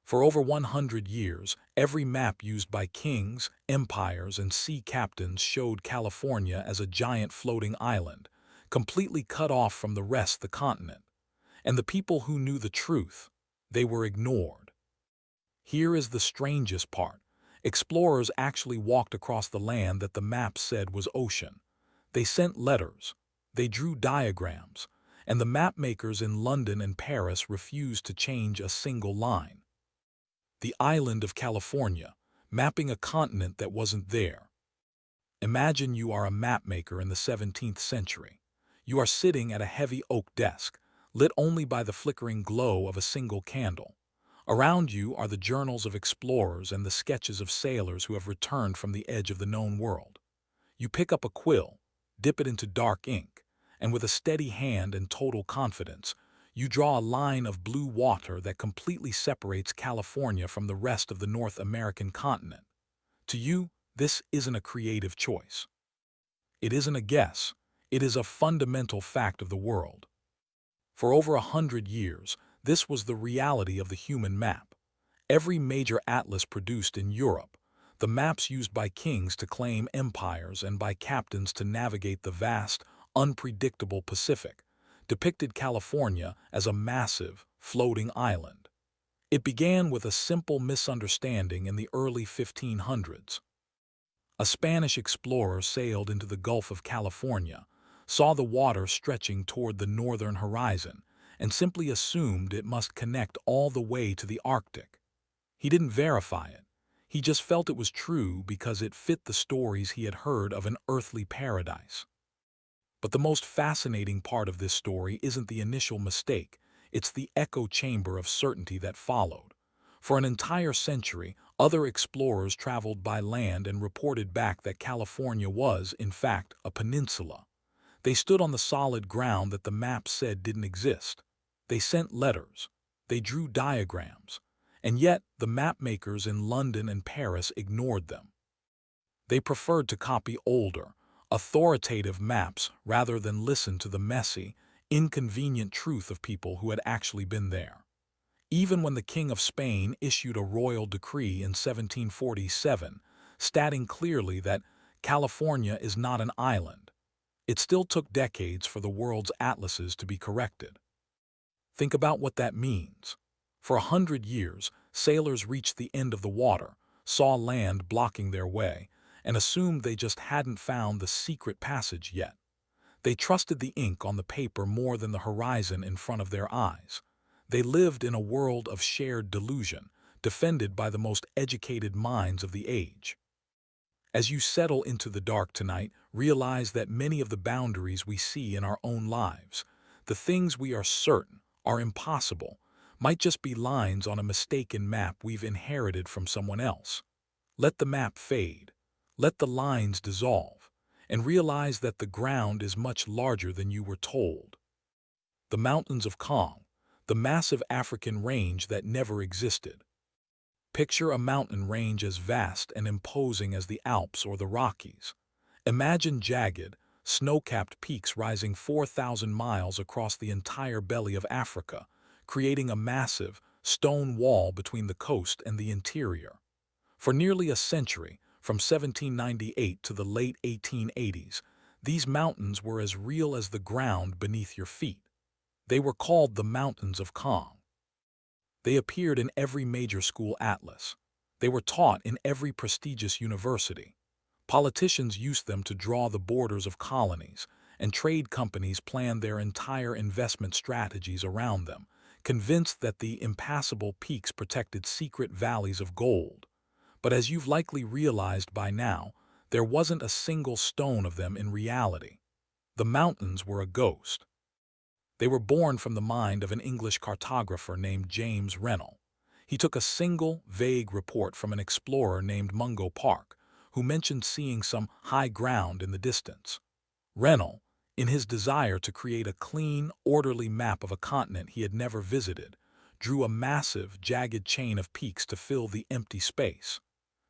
For over 100 years, every map used by kings, empires, and sea captains showed California as a giant floating island, completely cut off from the rest of the continent. And the people who knew the truth, they were ignored. Here is the strangest part. Explorers actually walked across the land that the map said was ocean. They sent letters, they drew diagrams, and the mapmakers in London and Paris refused to change a single line. The island of California, mapping a continent that wasn't there. Imagine you are a mapmaker in the 17th century. You are sitting at a heavy oak desk, lit only by the flickering glow of a single candle. Around you are the journals of explorers and the sketches of sailors who have returned from the edge of the known world. You pick up a quill, dip it into dark ink, and with a steady hand and total confidence, you draw a line of blue water that completely separates California from the rest of the North American continent. To you, this isn't a creative choice. It isn't a guess. It is a fundamental fact of the world. For over 100 years, this was the reality of the human map. Every major atlas produced in Europe, the maps used by kings to claim empires and by captains to navigate the vast, unpredictable Pacific, depicted California as a massive, floating island. It began with a simple misunderstanding in the early 1500s. A Spanish explorer sailed into the Gulf of California, saw the water stretching toward the northern horizon, and simply assumed it must connect all the way to the Arctic. He didn't verify it. He just felt it was true because it fit the stories he had heard of an earthly paradise. But the most fascinating part of this story isn't the initial mistake, it's the echo chamber of certainty that followed. For an entire century, other explorers traveled by land and reported back that California was, in fact, a peninsula. They stood on the solid ground that the map said didn't exist. They sent letters. They drew diagrams. And yet, the mapmakers in London and Paris ignored them. They preferred to copy older, authoritative maps rather than listen to the messy, inconvenient truth of people who had actually been there. Even when the King of Spain issued a royal decree in 1747, stating clearly that California is not an island, it still took decades for the world's atlases to be corrected. Think about what that means. For 100 years, sailors reached the end of the water, saw land blocking their way, and assumed they just hadn't found the secret passage yet. They trusted the ink on the paper more than the horizon in front of their eyes. They lived in a world of shared delusion, defended by the most educated minds of the age. As you settle into the dark tonight, realize that many of the boundaries we see in our own lives, the things we are certain are impossible, might just be lines on a mistaken map we've inherited from someone else. Let the map fade. Let the lines dissolve, and realize that the ground is much larger than you were told. The mountains of Kong, the massive African range that never existed. Picture a mountain range as vast and imposing as the Alps or the Rockies. Imagine jagged, snow-capped peaks rising 4,000 miles across the entire belly of Africa, creating a massive, stone wall between the coast and the interior. For nearly a century, from 1798 to the late 1880s, these mountains were as real as the ground beneath your feet. They were called the Mountains of Kong. They appeared in every major school atlas. They were taught in every prestigious university. Politicians used them to draw the borders of colonies, and trade companies planned their entire investment strategies around them, convinced that the impassable peaks protected secret valleys of gold. But as you've likely realized by now, there wasn't a single stone of them in reality. The mountains were a ghost. They were born from the mind of an English cartographer named James Rennell. He took a single, vague report from an explorer named Mungo Park, who mentioned seeing some high ground in the distance. Rennell, in his desire to create a clean, orderly map of a continent he had never visited, drew a massive, jagged chain of peaks to fill the empty space.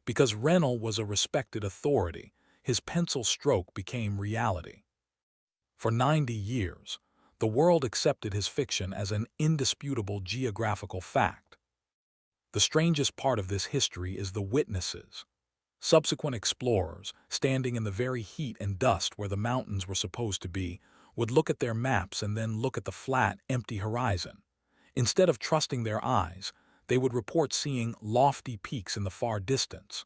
Because Rennell was a respected authority, his pencil stroke became reality. For 90 years, the world accepted his fiction as an indisputable geographical fact. The strangest part of this history is the witnesses. Subsequent explorers, standing in the very heat and dust where the mountains were supposed to be, would look at their maps and then look at the flat, empty horizon. Instead of trusting their eyes, they would report seeing lofty peaks in the far distance.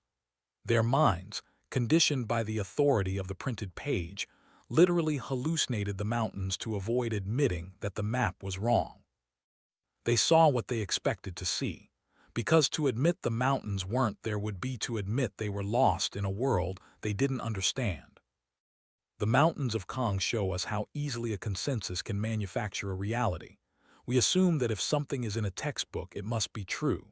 Their minds, conditioned by the authority of the printed page, literally hallucinated the mountains to avoid admitting that the map was wrong. They saw what they expected to see, because to admit the mountains weren't there would be to admit they were lost in a world they didn't understand. The mountains of Kong show us how easily a consensus can manufacture a reality. We assume that if something is in a textbook, it must be true.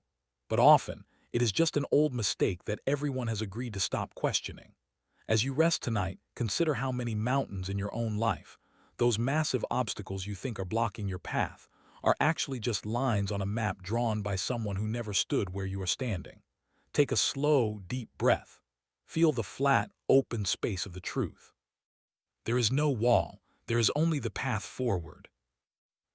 But often, it is just an old mistake that everyone has agreed to stop questioning. As you rest tonight, consider how many mountains in your own life, those massive obstacles you think are blocking your path, are actually just lines on a map drawn by someone who never stood where you are standing. Take a slow, deep breath. Feel the flat, open space of the truth. There is no wall, there is only the path forward.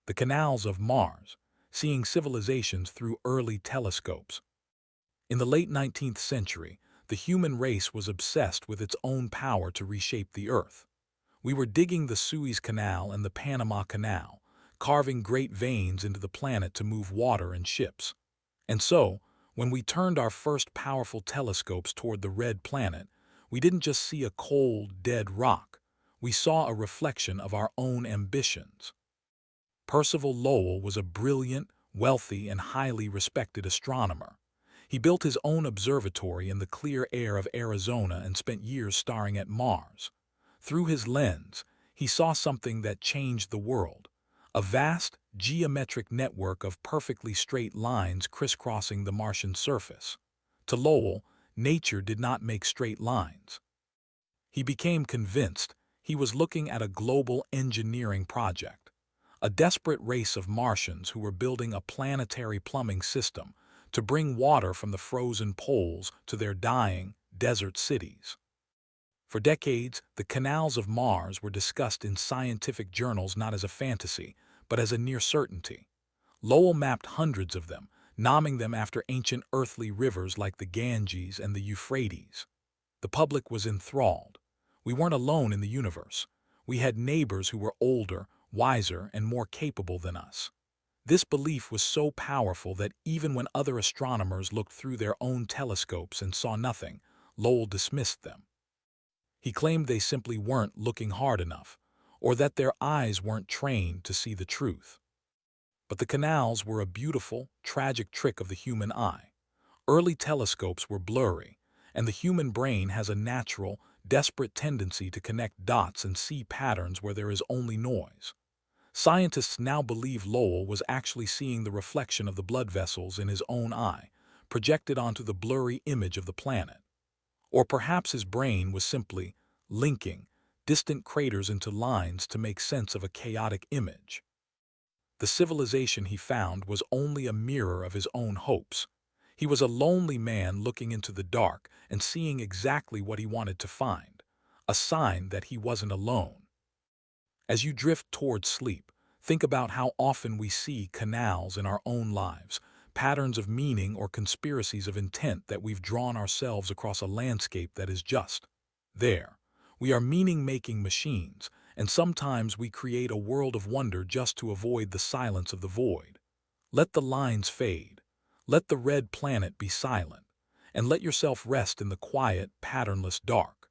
The Canals of Mars, seeing civilizations through early telescopes. In the late 19th century, the human race was obsessed with its own power to reshape the Earth. We were digging the Suez Canal and the Panama Canal, carving great veins into the planet to move water and ships. And so, when we turned our first powerful telescopes toward the red planet, we didn't just see a cold, dead rock. We saw a reflection of our own ambitions. Percival Lowell was a brilliant, wealthy, and highly respected astronomer. He built his own observatory in the clear air of Arizona and spent years staring at Mars. Through his lens, he saw something that changed the world, a vast, geometric network of perfectly straight lines crisscrossing the Martian surface. To Lowell, nature did not make straight lines. He became convinced he was looking at a global engineering project, a desperate race of Martians who were building a planetary plumbing system to bring water from the frozen poles to their dying, desert cities. For decades, the Canals of Mars were discussed in scientific journals not as a fantasy, but as a near certainty. Lowell mapped hundreds of them, naming them after ancient earthly rivers like the Ganges and the Euphrates. The public was enthralled. We weren't alone in the universe. We had neighbors who were older, wiser, and more capable than us. This belief was so powerful that even when other astronomers looked through their own telescopes and saw nothing, Lowell dismissed them. He claimed they simply weren't looking hard enough, or that their eyes weren't trained to see the truth. But the canals were a beautiful, tragic trick of the human eye. Early telescopes were blurry, and the human brain has a natural, desperate tendency to connect dots and see patterns where there is only noise. Scientists now believe Lowell was actually seeing the reflection of the blood vessels in his own eye, projected onto the blurry image of the planet. Or perhaps his brain was simply linking distant craters into lines to make sense of a chaotic image. The civilization he found was only a mirror of his own hopes. He was a lonely man looking into the dark and seeing exactly what he wanted to find, a sign that he wasn't alone. As you drift toward sleep, think about how often we see canals in our own lives, patterns of meaning or conspiracies of intent that we've drawn ourselves across a landscape that is just there. We are meaning-making machines, and sometimes we create a world of wonder just to avoid the silence of the void. Let the lines fade. Let the red planet be silent, and let yourself rest in the quiet, patternless dark.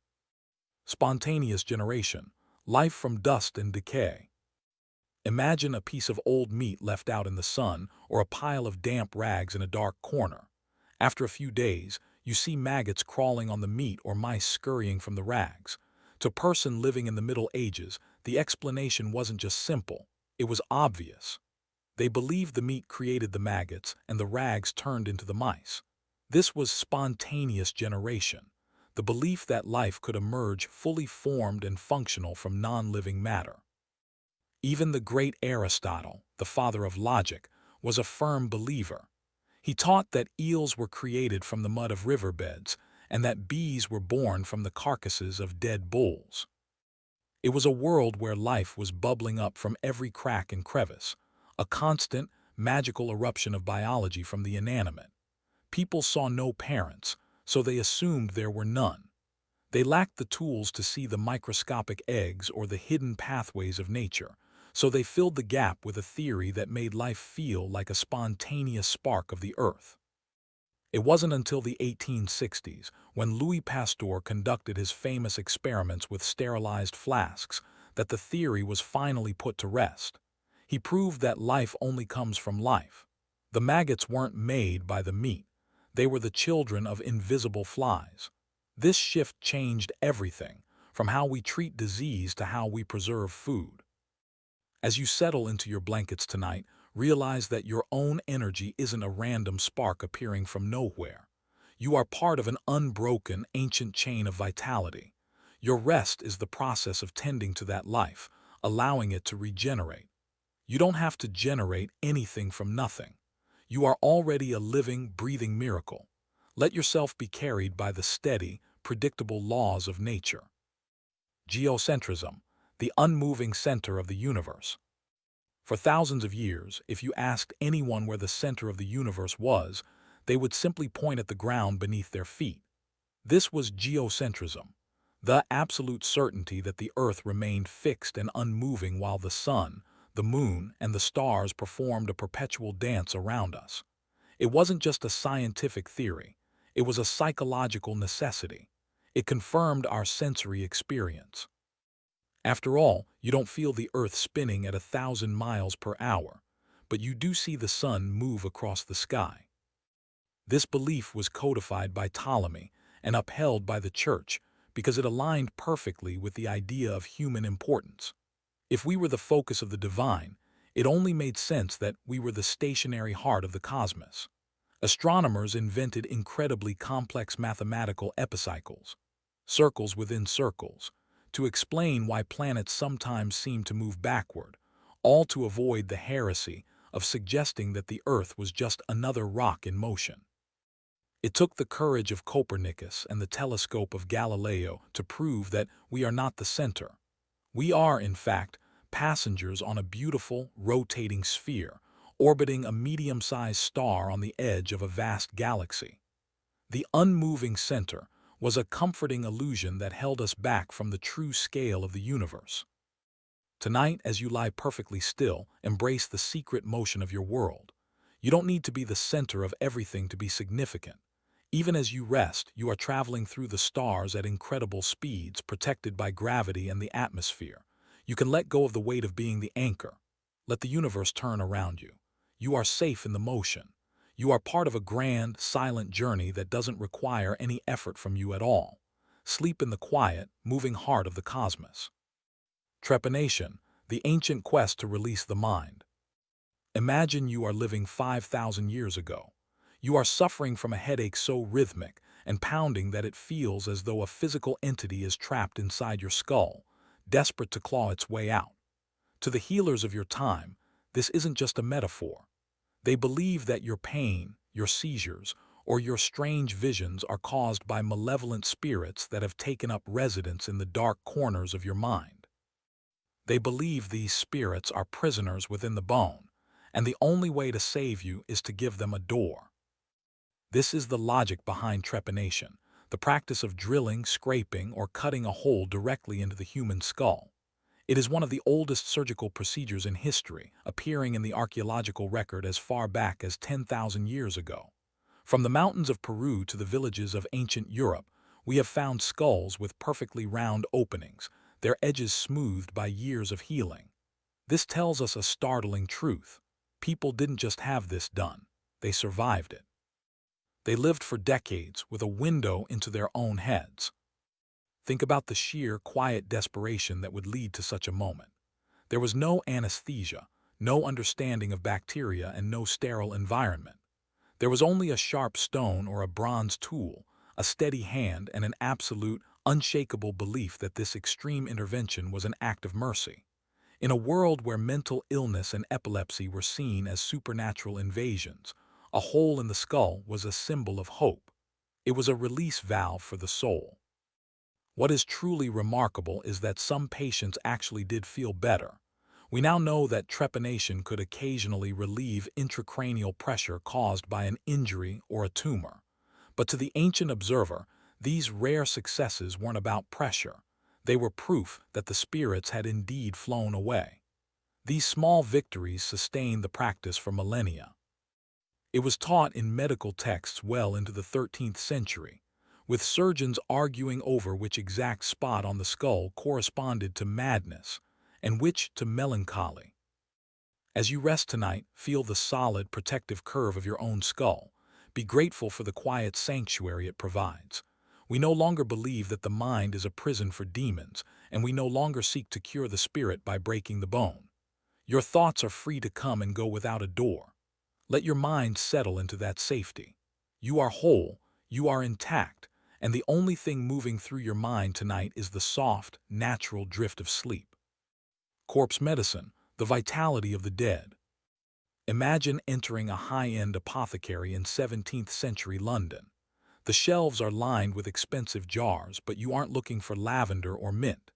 Spontaneous generation. Life from dust and decay. Imagine a piece of old meat left out in the sun or a pile of damp rags in a dark corner. After a few days, you see maggots crawling on the meat or mice scurrying from the rags. To a person living in the Middle Ages, the explanation wasn't just simple, it was obvious. They believed the meat created the maggots and the rags turned into the mice. This was spontaneous generation, the belief that life could emerge fully formed and functional from non-living matter. Even the great Aristotle, the father of logic, was a firm believer. He taught that eels were created from the mud of riverbeds and that bees were born from the carcasses of dead bulls. It was a world where life was bubbling up from every crack and crevice, a constant, magical eruption of biology from the inanimate. People saw no parents, so they assumed there were none. They lacked the tools to see the microscopic eggs or the hidden pathways of nature, so they filled the gap with a theory that made life feel like a spontaneous spark of the earth. It wasn't until the 1860s, when Louis Pasteur conducted his famous experiments with sterilized flasks, that the theory was finally put to rest. He proved that life only comes from life. The maggots weren't made by the meat. They were the children of invisible flies. This shift changed everything, from how we treat disease to how we preserve food. As you settle into your blankets tonight, realize that your own energy isn't a random spark appearing from nowhere. You are part of an unbroken, ancient chain of vitality. Your rest is the process of tending to that life, allowing it to regenerate. You don't have to generate anything from nothing. You are already a living, breathing miracle. Let yourself be carried by the steady, predictable laws of nature. Geocentrism, the unmoving center of the universe. For thousands of years, if you asked anyone where the center of the universe was, they would simply point at the ground beneath their feet. This was geocentrism, the absolute certainty that the earth remained fixed and unmoving while the sun, the moon, and the stars performed a perpetual dance around us. It wasn't just a scientific theory, it was a psychological necessity. It confirmed our sensory experience. After all, you don't feel the earth spinning at 1,000 miles per hour, but you do see the sun move across the sky. This belief was codified by Ptolemy and upheld by the Church because it aligned perfectly with the idea of human importance. If we were the focus of the divine, it only made sense that we were the stationary heart of the cosmos. Astronomers invented incredibly complex mathematical epicycles, circles within circles, to explain why planets sometimes seem to move backward, all to avoid the heresy of suggesting that the Earth was just another rock in motion. It took the courage of Copernicus and the telescope of Galileo to prove that we are not the center. We are, in fact, passengers on a beautiful, rotating sphere, orbiting a medium-sized star on the edge of a vast galaxy. The unmoving center was a comforting illusion that held us back from the true scale of the universe. Tonight, as you lie perfectly still, embrace the secret motion of your world. You don't need to be the center of everything to be significant. Even as you rest, you are traveling through the stars at incredible speeds, protected by gravity and the atmosphere. You can let go of the weight of being the anchor. Let the universe turn around you. You are safe in the motion. You are part of a grand, silent journey that doesn't require any effort from you at all. Sleep in the quiet, moving heart of the cosmos. Trepanation, the ancient quest to release the mind. Imagine you are living 5,000 years ago. You are suffering from a headache so rhythmic and pounding that it feels as though a physical entity is trapped inside your skull, desperate to claw its way out. To the healers of your time, this isn't just a metaphor. They believe that your pain, your seizures, or your strange visions are caused by malevolent spirits that have taken up residence in the dark corners of your mind. They believe these spirits are prisoners within the bone, and the only way to save you is to give them a door. This is the logic behind trepanation, the practice of drilling, scraping, or cutting a hole directly into the human skull. It is one of the oldest surgical procedures in history, appearing in the archaeological record as far back as 10,000 years ago. From the mountains of Peru to the villages of ancient Europe, we have found skulls with perfectly round openings, their edges smoothed by years of healing. This tells us a startling truth. People didn't just have this done, they survived it. They lived for decades with a window into their own heads. Think about the sheer, quiet desperation that would lead to such a moment. There was no anesthesia, no understanding of bacteria, and no sterile environment. There was only a sharp stone or a bronze tool, a steady hand, and an absolute, unshakable belief that this extreme intervention was an act of mercy. In a world where mental illness and epilepsy were seen as supernatural invasions, a hole in the skull was a symbol of hope. It was a release valve for the soul. What is truly remarkable is that some patients actually did feel better. We now know that trepanation could occasionally relieve intracranial pressure caused by an injury or a tumor. But to the ancient observer, these rare successes weren't about pressure. They were proof that the spirits had indeed flown away. These small victories sustained the practice for millennia. It was taught in medical texts well into the 13th century, with surgeons arguing over which exact spot on the skull corresponded to madness and which to melancholy. As you rest tonight, feel the solid, protective curve of your own skull. Be grateful for the quiet sanctuary it provides. We no longer believe that the mind is a prison for demons, and we no longer seek to cure the spirit by breaking the bone. Your thoughts are free to come and go without a door. Let your mind settle into that safety. You are whole, you are intact, and the only thing moving through your mind tonight is the soft, natural drift of sleep. Corpse medicine, the vitality of the dead. Imagine entering a high-end apothecary in 17th century London. The shelves are lined with expensive jars, but you aren't looking for lavender or mint.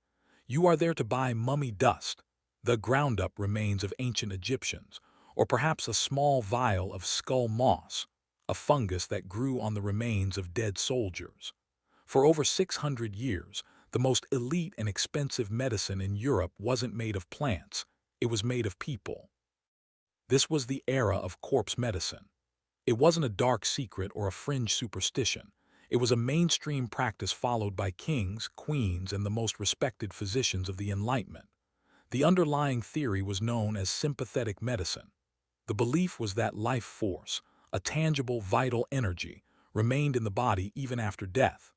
You are there to buy mummy dust, the ground-up remains of ancient Egyptians, or perhaps a small vial of skull moss, a fungus that grew on the remains of dead soldiers. For over 600 years, the most elite and expensive medicine in Europe wasn't made of plants, it was made of people. This was the era of corpse medicine. It wasn't a dark secret or a fringe superstition. It was a mainstream practice followed by kings, queens, and the most respected physicians of the Enlightenment. The underlying theory was known as sympathetic medicine. The belief was that life force, a tangible, vital energy, remained in the body even after death.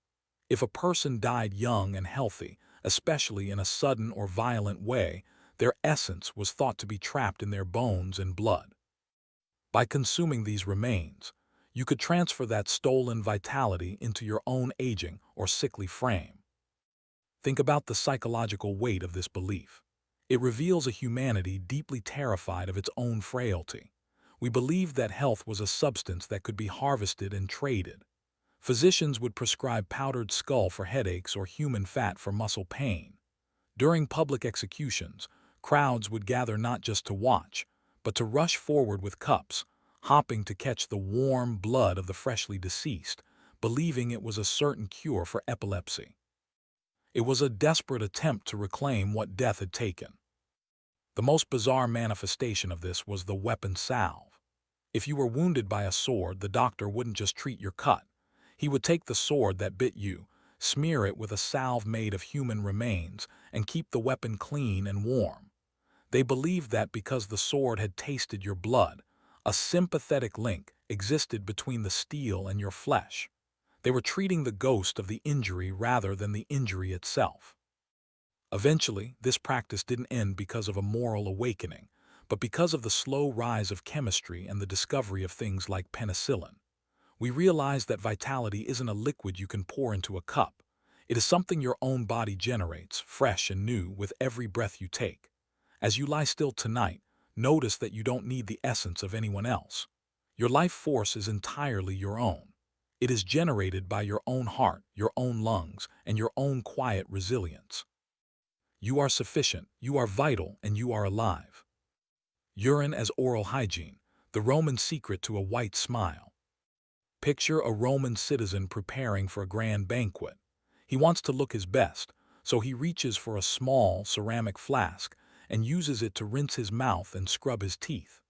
If a person died young and healthy, especially in a sudden or violent way, their essence was thought to be trapped in their bones and blood. By consuming these remains, you could transfer that stolen vitality into your own aging or sickly frame. Think about the psychological weight of this belief. It reveals a humanity deeply terrified of its own frailty. We believed that health was a substance that could be harvested and traded. Physicians would prescribe powdered skull for headaches or human fat for muscle pain. During public executions, crowds would gather not just to watch, but to rush forward with cups, hopping to catch the warm blood of the freshly deceased, believing it was a certain cure for epilepsy. It was a desperate attempt to reclaim what death had taken. The most bizarre manifestation of this was the weapon salve. If you were wounded by a sword, the doctor wouldn't just treat your cut. He would take the sword that bit you, smear it with a salve made of human remains, and keep the weapon clean and warm. They believed that because the sword had tasted your blood, a sympathetic link existed between the steel and your flesh. They were treating the ghost of the injury rather than the injury itself. Eventually, this practice didn't end because of a moral awakening, but because of the slow rise of chemistry and the discovery of things like penicillin. We realized that vitality isn't a liquid you can pour into a cup. It is something your own body generates, fresh and new, with every breath you take. As you lie still tonight, notice that you don't need the essence of anyone else. Your life force is entirely your own. It is generated by your own heart, your own lungs, and your own quiet resilience. You are sufficient, you are vital, and you are alive. Urine as oral hygiene, the Roman secret to a white smile. Picture a Roman citizen preparing for a grand banquet. He wants to look his best, so he reaches for a small ceramic flask and uses it to rinse his mouth and scrub his teeth.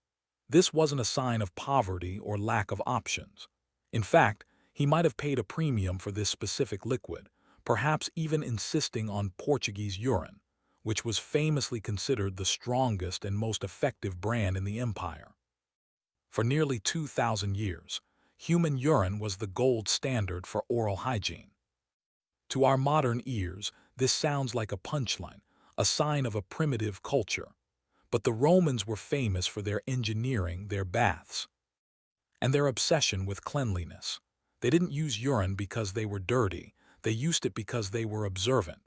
This wasn't a sign of poverty or lack of options. In fact, he might have paid a premium for this specific liquid, perhaps even insisting on Portuguese urine, which was famously considered the strongest and most effective brand in the empire. For nearly 2,000 years, human urine was the gold standard for oral hygiene. To our modern ears, this sounds like a punchline, a sign of a primitive culture. But the Romans were famous for their engineering, their baths, and their obsession with cleanliness. They didn't use urine because they were dirty, they used it because they were observant.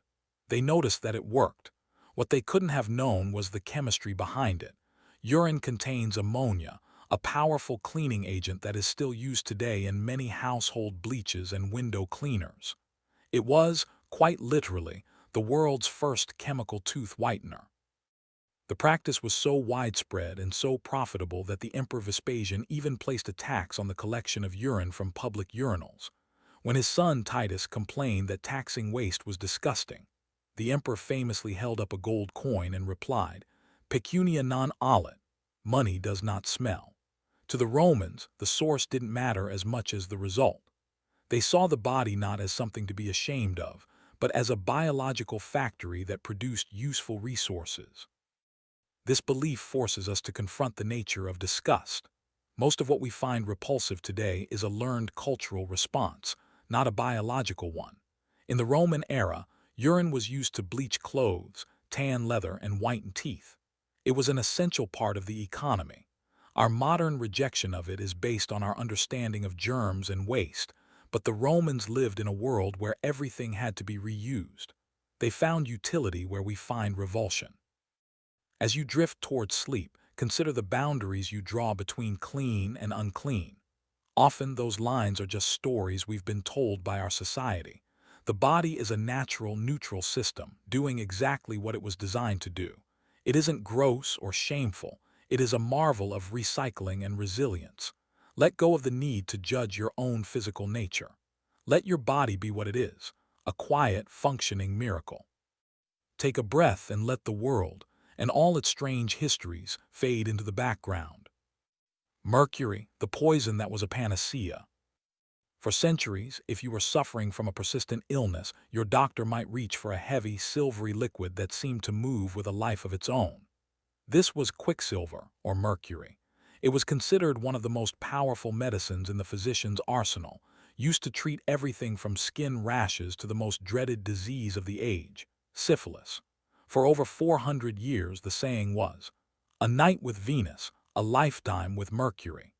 They noticed that it worked. What they couldn't have known was the chemistry behind it. Urine contains ammonia, a powerful cleaning agent that is still used today in many household bleaches and window cleaners. It was, quite literally, the world's first chemical tooth whitener. The practice was so widespread and so profitable that the Emperor Vespasian even placed a tax on the collection of urine from public urinals. When his son Titus complained that taxing waste was disgusting, the emperor famously held up a gold coin and replied, "Pecunia non olet," money does not smell. To the Romans, the source didn't matter as much as the result. They saw the body not as something to be ashamed of, but as a biological factory that produced useful resources. This belief forces us to confront the nature of disgust. Most of what we find repulsive today is a learned cultural response, not a biological one. In the Roman era, urine was used to bleach clothes, tan leather, and whiten teeth. It was an essential part of the economy. Our modern rejection of it is based on our understanding of germs and waste, but the Romans lived in a world where everything had to be reused. They found utility where we find revulsion. As you drift towards sleep, consider the boundaries you draw between clean and unclean. Often those lines are just stories we've been told by our society. The body is a natural, neutral system, doing exactly what it was designed to do. It isn't gross or shameful. It is a marvel of recycling and resilience. Let go of the need to judge your own physical nature. Let your body be what it is, a quiet, functioning miracle. Take a breath and let the world, and all its strange histories, fade into the background. Mercury, the poison that was a panacea. For centuries, if you were suffering from a persistent illness, your doctor might reach for a heavy, silvery liquid that seemed to move with a life of its own. This was quicksilver, or mercury. It was considered one of the most powerful medicines in the physician's arsenal, used to treat everything from skin rashes to the most dreaded disease of the age, syphilis. For over 400 years, the saying was, "A night with Venus, a lifetime with Mercury."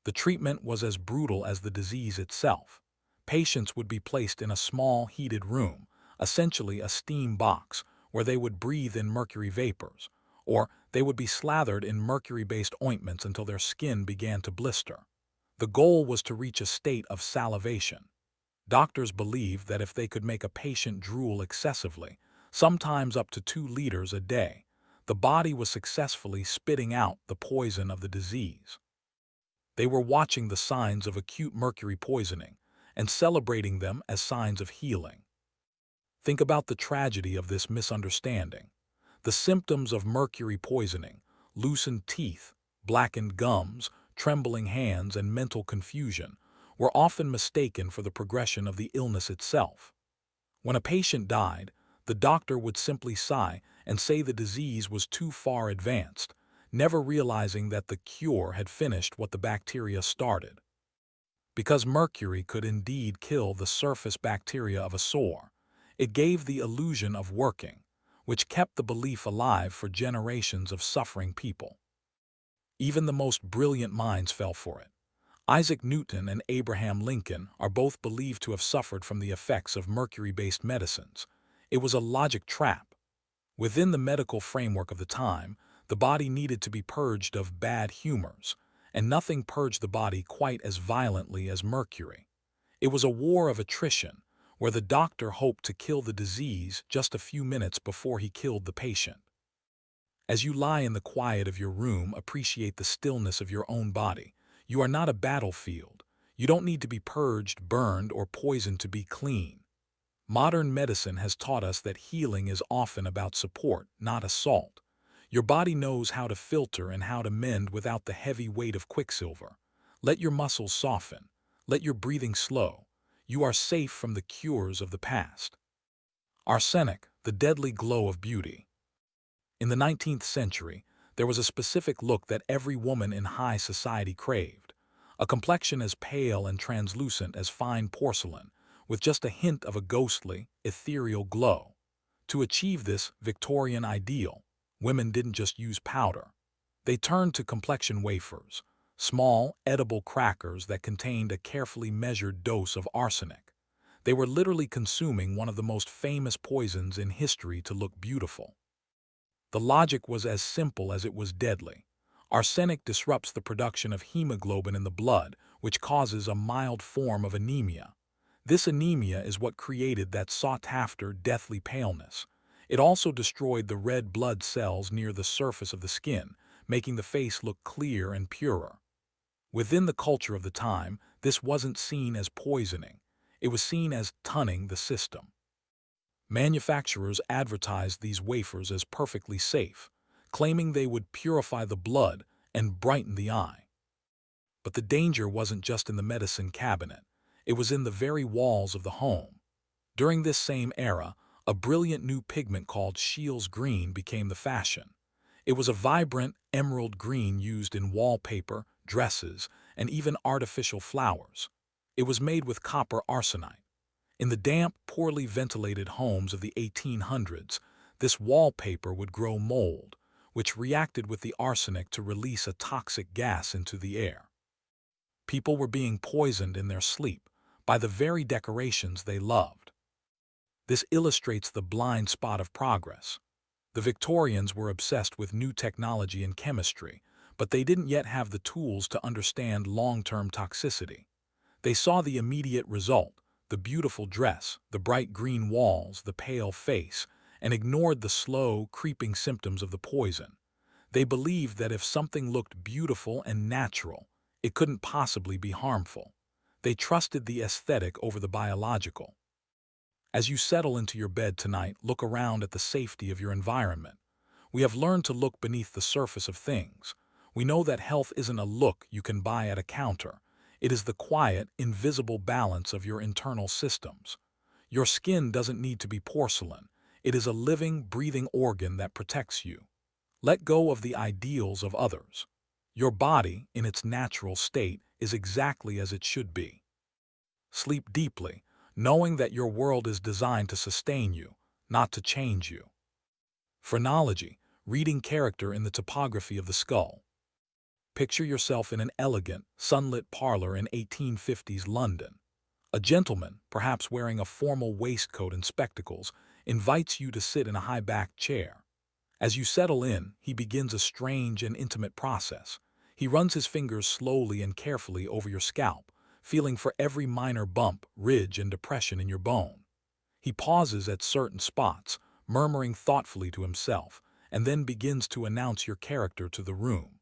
The treatment was as brutal as the disease itself. Patients would be placed in a small, heated room, essentially a steam box, where they would breathe in mercury vapors, or they would be slathered in mercury-based ointments until their skin began to blister. The goal was to reach a state of salivation. Doctors believed that if they could make a patient drool excessively, sometimes up to 2 liters a day, the body was successfully spitting out the poison of the disease. They were watching the signs of acute mercury poisoning and celebrating them as signs of healing. Think about the tragedy of this misunderstanding. The symptoms of mercury poisoning, loosened teeth, blackened gums, trembling hands, and mental confusion, were often mistaken for the progression of the illness itself. When a patient died, the doctor would simply sigh and say the disease was too far advanced, never realizing that the cure had finished what the bacteria started. Because mercury could indeed kill the surface bacteria of a sore, it gave the illusion of working, which kept the belief alive for generations of suffering people. Even the most brilliant minds fell for it. Isaac Newton and Abraham Lincoln are both believed to have suffered from the effects of mercury-based medicines. It was a logic trap. Within the medical framework of the time, the body needed to be purged of bad humors, and nothing purged the body quite as violently as mercury. It was a war of attrition, where the doctor hoped to kill the disease just a few minutes before he killed the patient. As you lie in the quiet of your room, appreciate the stillness of your own body. You are not a battlefield. You don't need to be purged, burned, or poisoned to be clean. Modern medicine has taught us that healing is often about support, not assault. Your body knows how to filter and how to mend without the heavy weight of quicksilver. Let your muscles soften. Let your breathing slow. You are safe from the cures of the past. Arsenic, the deadly glow of beauty. In the 19th century, there was a specific look that every woman in high society craved. A complexion as pale and translucent as fine porcelain, with just a hint of a ghostly, ethereal glow. To achieve this Victorian ideal, women didn't just use powder. They turned to complexion wafers, small, edible crackers that contained a carefully measured dose of arsenic. They were literally consuming one of the most famous poisons in history to look beautiful. The logic was as simple as it was deadly. Arsenic disrupts the production of hemoglobin in the blood, which causes a mild form of anemia. This anemia is what created that sought-after deathly paleness. It also destroyed the red blood cells near the surface of the skin, making the face look clear and purer. Within the culture of the time, this wasn't seen as poisoning. It was seen as tunning the system. Manufacturers advertised these wafers as perfectly safe, claiming they would purify the blood and brighten the eye. But the danger wasn't just in the medicine cabinet. It was in the very walls of the home. During this same era, a brilliant new pigment called Scheele's green became the fashion. It was a vibrant emerald green used in wallpaper, dresses, and even artificial flowers. It was made with copper arsenite. In the damp, poorly ventilated homes of the 1800s, this wallpaper would grow mold, which reacted with the arsenic to release a toxic gas into the air. People were being poisoned in their sleep by the very decorations they loved. This illustrates the blind spot of progress. The Victorians were obsessed with new technology and chemistry, but they didn't yet have the tools to understand long-term toxicity. They saw the immediate result, the beautiful dress, the bright green walls, the pale face, and ignored the slow, creeping symptoms of the poison. They believed that if something looked beautiful and natural, it couldn't possibly be harmful. They trusted the aesthetic over the biological. As you settle into your bed tonight, look around at the safety of your environment. We have learned to look beneath the surface of things. We know that health isn't a look you can buy at a counter. It is the quiet, invisible balance of your internal systems. Your skin doesn't need to be porcelain. It is a living, breathing organ that protects you. Let go of the ideals of others. Your body, in its natural state, is exactly as it should be. Sleep deeply, knowing that your world is designed to sustain you, not to change you. Phrenology, reading character in the topography of the skull. Picture yourself in an elegant, sunlit parlor in 1850s London. A gentleman, perhaps wearing a formal waistcoat and spectacles, invites you to sit in a high-backed chair. As you settle in, he begins a strange and intimate process. He runs his fingers slowly and carefully over your scalp, feeling for every minor bump, ridge, and depression in your bone. He pauses at certain spots, murmuring thoughtfully to himself, and then begins to announce your character to the room.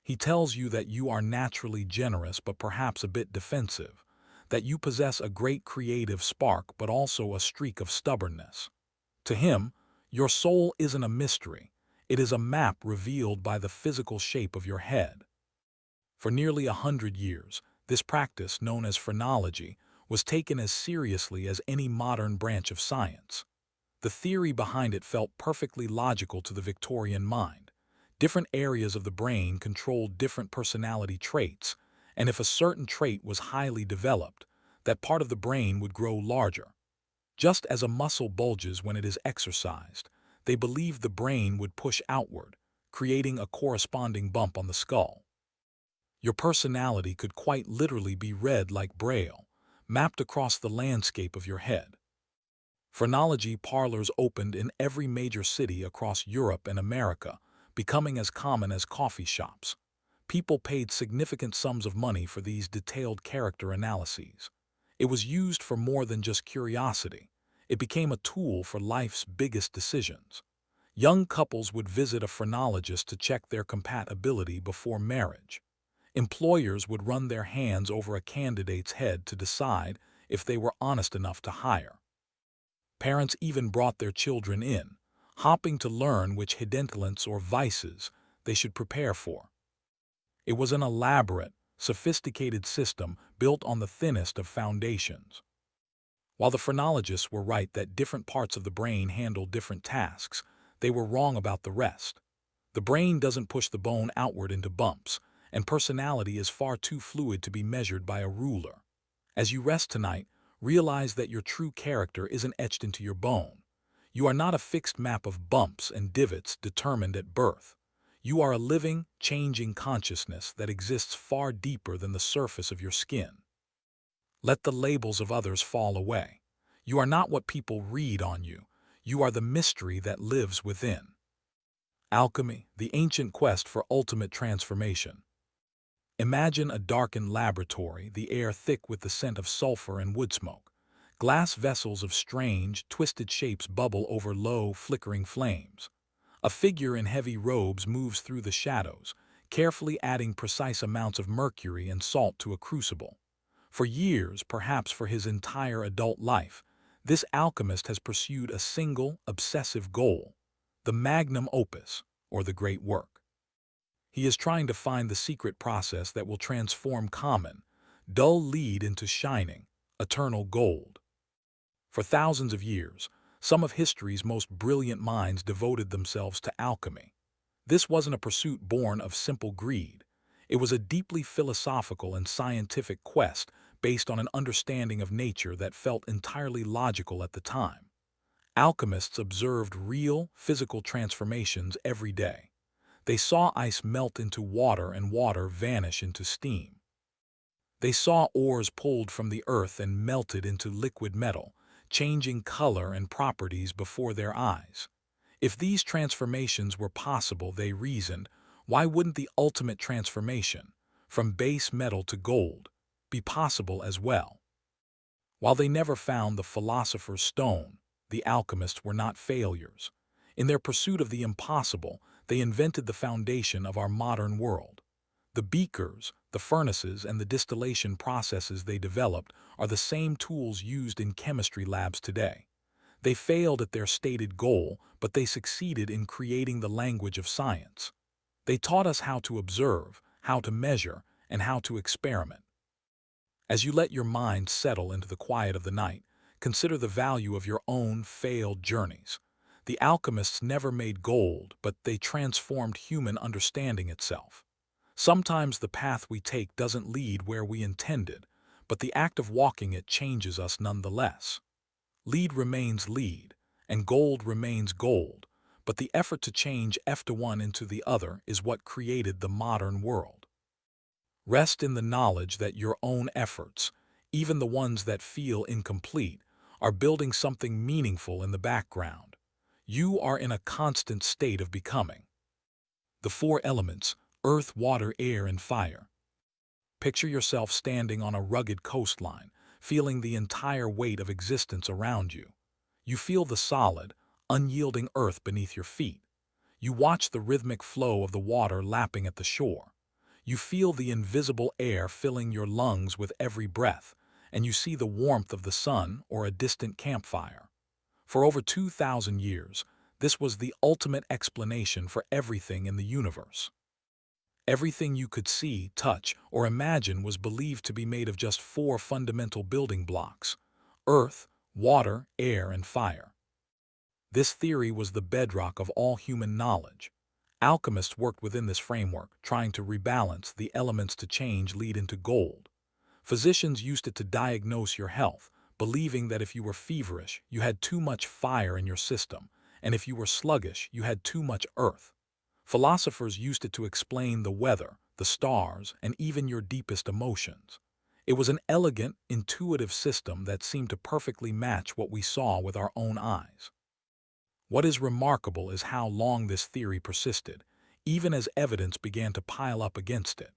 He tells you that you are naturally generous but perhaps a bit defensive, that you possess a great creative spark but also a streak of stubbornness. To him, your soul isn't a mystery. It is a map revealed by the physical shape of your head. For nearly 100 years, this practice, known as phrenology, was taken as seriously as any modern branch of science. The theory behind it felt perfectly logical to the Victorian mind. Different areas of the brain controlled different personality traits, and if a certain trait was highly developed, that part of the brain would grow larger. Just as a muscle bulges when it is exercised, they believed the brain would push outward, creating a corresponding bump on the skull. Your personality could quite literally be read like Braille, mapped across the landscape of your head. Phrenology parlors opened in every major city across Europe and America, becoming as common as coffee shops. People paid significant sums of money for these detailed character analyses. It was used for more than just curiosity. It became a tool for life's biggest decisions. Young couples would visit a phrenologist to check their compatibility before marriage. Employers would run their hands over a candidate's head to decide if they were honest enough to hire. Parents even brought their children in, hoping to learn which hiddentalents or vices they should prepare for. It was an elaborate, sophisticated system built on the thinnest of foundations. While the phrenologists were right that different parts of the brain handle different tasks, they were wrong about the rest. The brain doesn't push the bone outward into bumps, and personality is far too fluid to be measured by a ruler. As you rest tonight, realize that your true character isn't etched into your bone. You are not a fixed map of bumps and divots determined at birth. You are a living, changing consciousness that exists far deeper than the surface of your skin. Let the labels of others fall away. You are not what people read on you. You are the mystery that lives within. Alchemy, the ancient quest for ultimate transformation. Imagine a darkened laboratory, the air thick with the scent of sulfur and wood smoke. Glass vessels of strange, twisted shapes bubble over low, flickering flames. A figure in heavy robes moves through the shadows, carefully adding precise amounts of mercury and salt to a crucible. For years, perhaps for his entire adult life, this alchemist has pursued a single, obsessive goal: the magnum opus, or the great work. He is trying to find the secret process that will transform common, dull lead into shining, eternal gold. For thousands of years, some of history's most brilliant minds devoted themselves to alchemy. This wasn't a pursuit born of simple greed. It was a deeply philosophical and scientific quest based on an understanding of nature that felt entirely logical at the time. Alchemists observed real, physical transformations every day. They saw ice melt into water and water vanish into steam. They saw ores pulled from the earth and melted into liquid metal, changing color and properties before their eyes. If these transformations were possible, they reasoned, why wouldn't the ultimate transformation, from base metal to gold, be possible as well? While they never found the philosopher's stone, the alchemists were not failures. In their pursuit of the impossible, they invented the foundation of our modern world. The beakers, the furnaces, and the distillation processes they developed are the same tools used in chemistry labs today. They failed at their stated goal, but they succeeded in creating the language of science. They taught us how to observe, how to measure, and how to experiment. As you let your mind settle into the quiet of the night, consider the value of your own failed journeys. The alchemists never made gold, but they transformed human understanding itself. Sometimes the path we take doesn't lead where we intended, but the act of walking it changes us nonetheless. Lead remains lead, and gold remains gold, but the effort to change one into the other is what created the modern world. Rest in the knowledge that your own efforts, even the ones that feel incomplete, are building something meaningful in the background. You are in a constant state of becoming. The four elements: earth, water, air, and fire. Picture yourself standing on a rugged coastline, feeling the entire weight of existence around you. You feel the solid, unyielding earth beneath your feet. You watch the rhythmic flow of the water lapping at the shore. You feel the invisible air filling your lungs with every breath, and you see the warmth of the sun or a distant campfire. For over 2,000 years, this was the ultimate explanation for everything in the universe. Everything you could see, touch, or imagine was believed to be made of just four fundamental building blocks: earth, water, air, and fire. This theory was the bedrock of all human knowledge. Alchemists worked within this framework, trying to rebalance the elements to change lead into gold. Physicians used it to diagnose your health, believing that if you were feverish, you had too much fire in your system, and if you were sluggish, you had too much earth. Philosophers used it to explain the weather, the stars, and even your deepest emotions. It was an elegant, intuitive system that seemed to perfectly match what we saw with our own eyes. What is remarkable is how long this theory persisted, even as evidence began to pile up against it.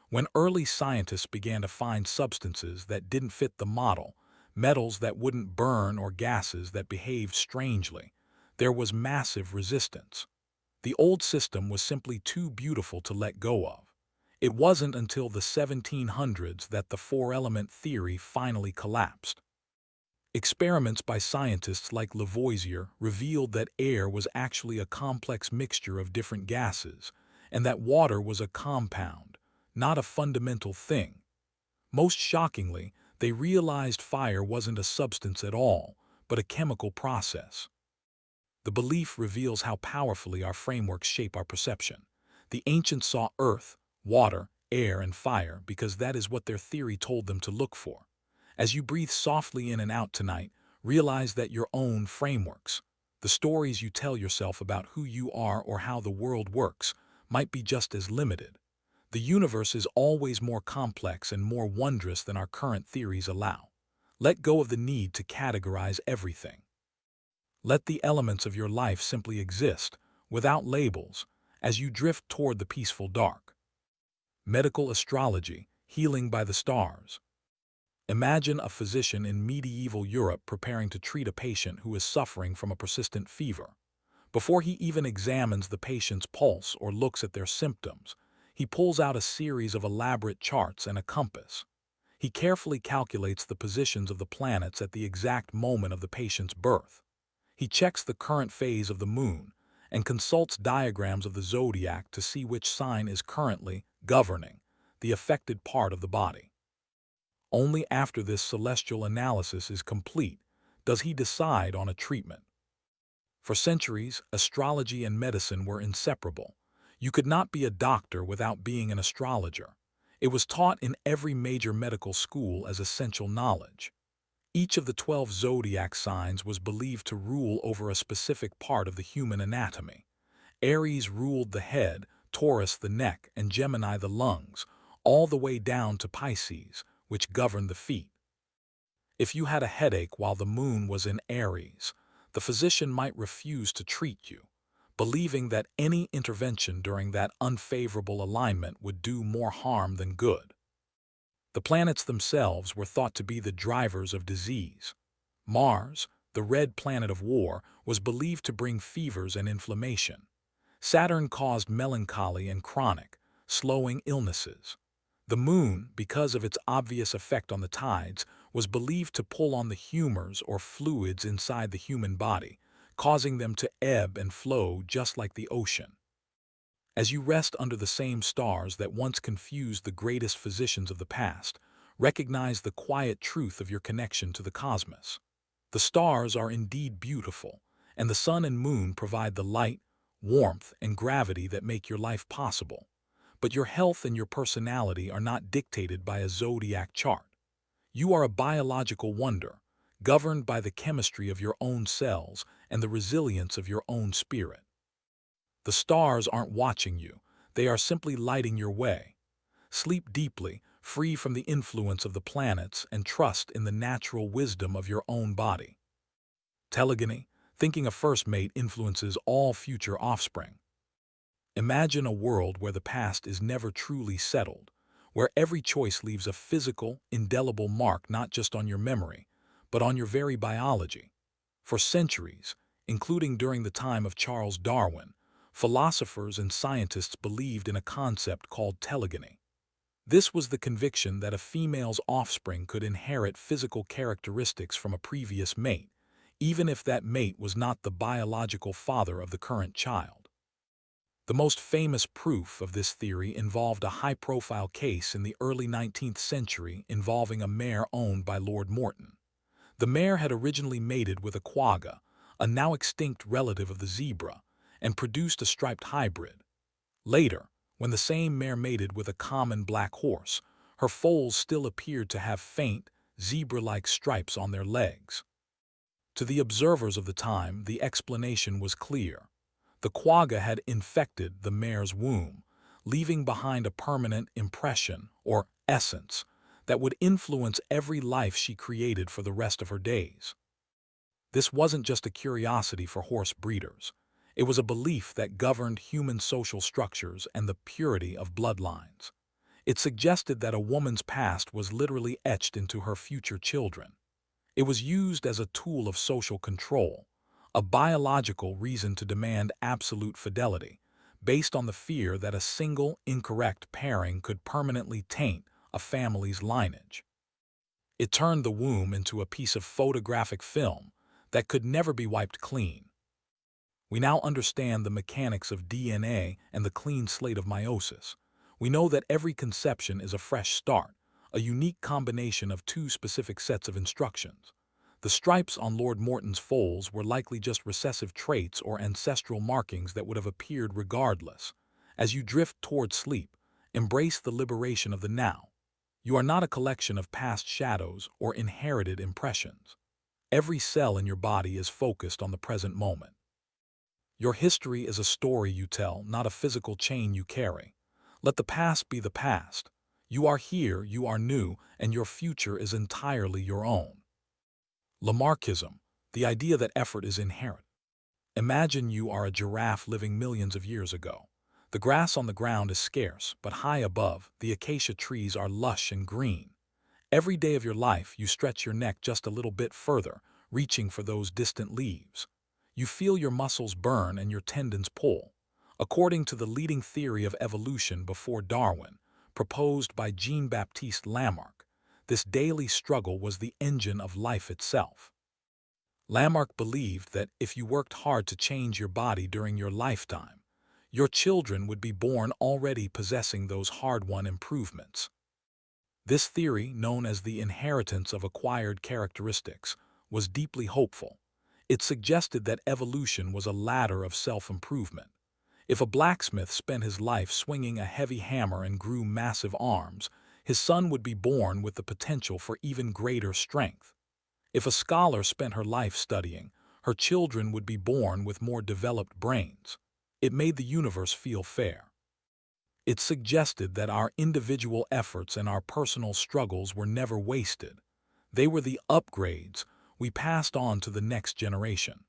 When early scientists began to find substances that didn't fit the model, metals that wouldn't burn or gases that behaved strangely, there was massive resistance. The old system was simply too beautiful to let go of. It wasn't until the 1700s that the four-element theory finally collapsed. Experiments by scientists like Lavoisier revealed that air was actually a complex mixture of different gases, and that water was a compound, not a fundamental thing. Most shockingly, they realized fire wasn't a substance at all, but a chemical process. The belief reveals how powerfully our frameworks shape our perception. The ancients saw earth, water, air, and fire because that is what their theory told them to look for. As you breathe softly in and out tonight, realize that your own frameworks, the stories you tell yourself about who you are or how the world works, might be just as limited. The universe is always more complex and more wondrous than our current theories allow. Let go of the need to categorize everything. Let the elements of your life simply exist, without labels, as you drift toward the peaceful dark. Medical astrology, healing by the stars. Imagine a physician in medieval Europe preparing to treat a patient who is suffering from a persistent fever. Before he even examines the patient's pulse or looks at their symptoms, he pulls out a series of elaborate charts and a compass. He carefully calculates the positions of the planets at the exact moment of the patient's birth. He checks the current phase of the moon and consults diagrams of the zodiac to see which sign is currently governing the affected part of the body. Only after this celestial analysis is complete does he decide on a treatment. For centuries, astrology and medicine were inseparable. You could not be a doctor without being an astrologer. It was taught in every major medical school as essential knowledge. Each of the 12 zodiac signs was believed to rule over a specific part of the human anatomy. Aries ruled the head, Taurus the neck, and Gemini the lungs, all the way down to Pisces, which governed the feet. If you had a headache while the moon was in Aries, the physician might refuse to treat you, believing that any intervention during that unfavorable alignment would do more harm than good. The planets themselves were thought to be the drivers of disease. Mars, the red planet of war, was believed to bring fevers and inflammation. Saturn caused melancholy and chronic, slowing illnesses. The moon, because of its obvious effect on the tides, was believed to pull on the humors or fluids inside the human body, causing them to ebb and flow just like the ocean. As you rest under the same stars that once confused the greatest physicians of the past, recognize the quiet truth of your connection to the cosmos. The stars are indeed beautiful, and the sun and moon provide the light, warmth, and gravity that make your life possible. But your health and your personality are not dictated by a zodiac chart. You are a biological wonder, governed by the chemistry of your own cells and the resilience of your own spirit. The stars aren't watching you, they are simply lighting your way. Sleep deeply, free from the influence of the planets, and trust in the natural wisdom of your own body. Telegony, thinking a first mate influences all future offspring. Imagine a world where the past is never truly settled, where every choice leaves a physical, indelible mark not just on your memory, but on your very biology. For centuries, including during the time of Charles Darwin, philosophers and scientists believed in a concept called telegony. This was the conviction that a female's offspring could inherit physical characteristics from a previous mate, even if that mate was not the biological father of the current child. The most famous proof of this theory involved a high-profile case in the early 19th century involving a mare owned by Lord Morton. The mare had originally mated with a quagga, a now extinct relative of the zebra, and produced a striped hybrid. Later, when the same mare mated with a common black horse, her foals still appeared to have faint, zebra-like stripes on their legs. To the observers of the time, the explanation was clear. The quagga had infected the mare's womb, leaving behind a permanent impression, or essence, that would influence every life she created for the rest of her days. This wasn't just a curiosity for horse breeders. It was a belief that governed human social structures and the purity of bloodlines. It suggested that a woman's past was literally etched into her future children. It was used as a tool of social control, a biological reason to demand absolute fidelity, based on the fear that a single, incorrect pairing could permanently taint a family's lineage. It turned the womb into a piece of photographic film that could never be wiped clean. We now understand the mechanics of DNA and the clean slate of meiosis. We know that every conception is a fresh start, a unique combination of two specific sets of instructions. The stripes on Lord Morton's foals were likely just recessive traits or ancestral markings that would have appeared regardless. As you drift toward sleep, embrace the liberation of the now. You are not a collection of past shadows or inherited impressions. Every cell in your body is focused on the present moment. Your history is a story you tell, not a physical chain you carry. Let the past be the past. You are here, you are new, and your future is entirely your own. Lamarckism, the idea that effort is inherent. Imagine you are a giraffe living millions of years ago. The grass on the ground is scarce, but high above, the acacia trees are lush and green. Every day of your life, you stretch your neck just a little bit further, reaching for those distant leaves. You feel your muscles burn and your tendons pull. According to the leading theory of evolution before Darwin, proposed by Jean-Baptiste Lamarck, this daily struggle was the engine of life itself. Lamarck believed that if you worked hard to change your body during your lifetime, your children would be born already possessing those hard-won improvements. This theory, known as the inheritance of acquired characteristics, was deeply hopeful. It suggested that evolution was a ladder of self-improvement. If a blacksmith spent his life swinging a heavy hammer and grew massive arms, his son would be born with the potential for even greater strength. If a scholar spent her life studying, her children would be born with more developed brains. It made the universe feel fair. It suggested that our individual efforts and our personal struggles were never wasted. They were the upgrades we passed on to the next generation.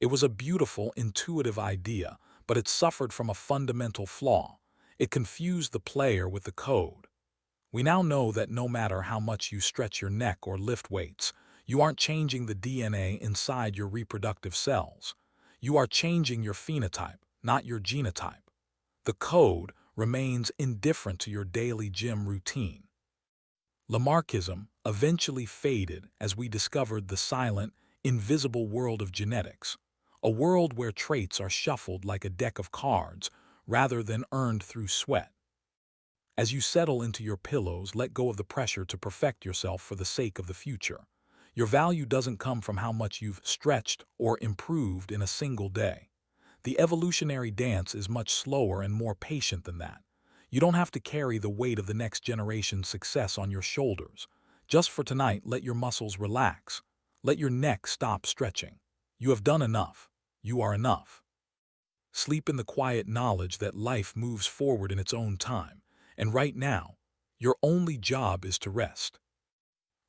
It was a beautiful, intuitive idea, but it suffered from a fundamental flaw. It confused the player with the code. We now know that no matter how much you stretch your neck or lift weights, you aren't changing the DNA inside your reproductive cells. You are changing your phenotype, not your genotype. The code remains indifferent to your daily gym routine. Lamarckism eventually faded as we discovered the silent, invisible world of genetics, a world where traits are shuffled like a deck of cards rather than earned through sweat. As you settle into your pillows, let go of the pressure to perfect yourself for the sake of the future. Your value doesn't come from how much you've stretched or improved in a single day. The evolutionary dance is much slower and more patient than that. You don't have to carry the weight of the next generation's success on your shoulders. Just for tonight, let your muscles relax. Let your neck stop stretching. You have done enough. You are enough. Sleep in the quiet knowledge that life moves forward in its own time, and right now, your only job is to rest.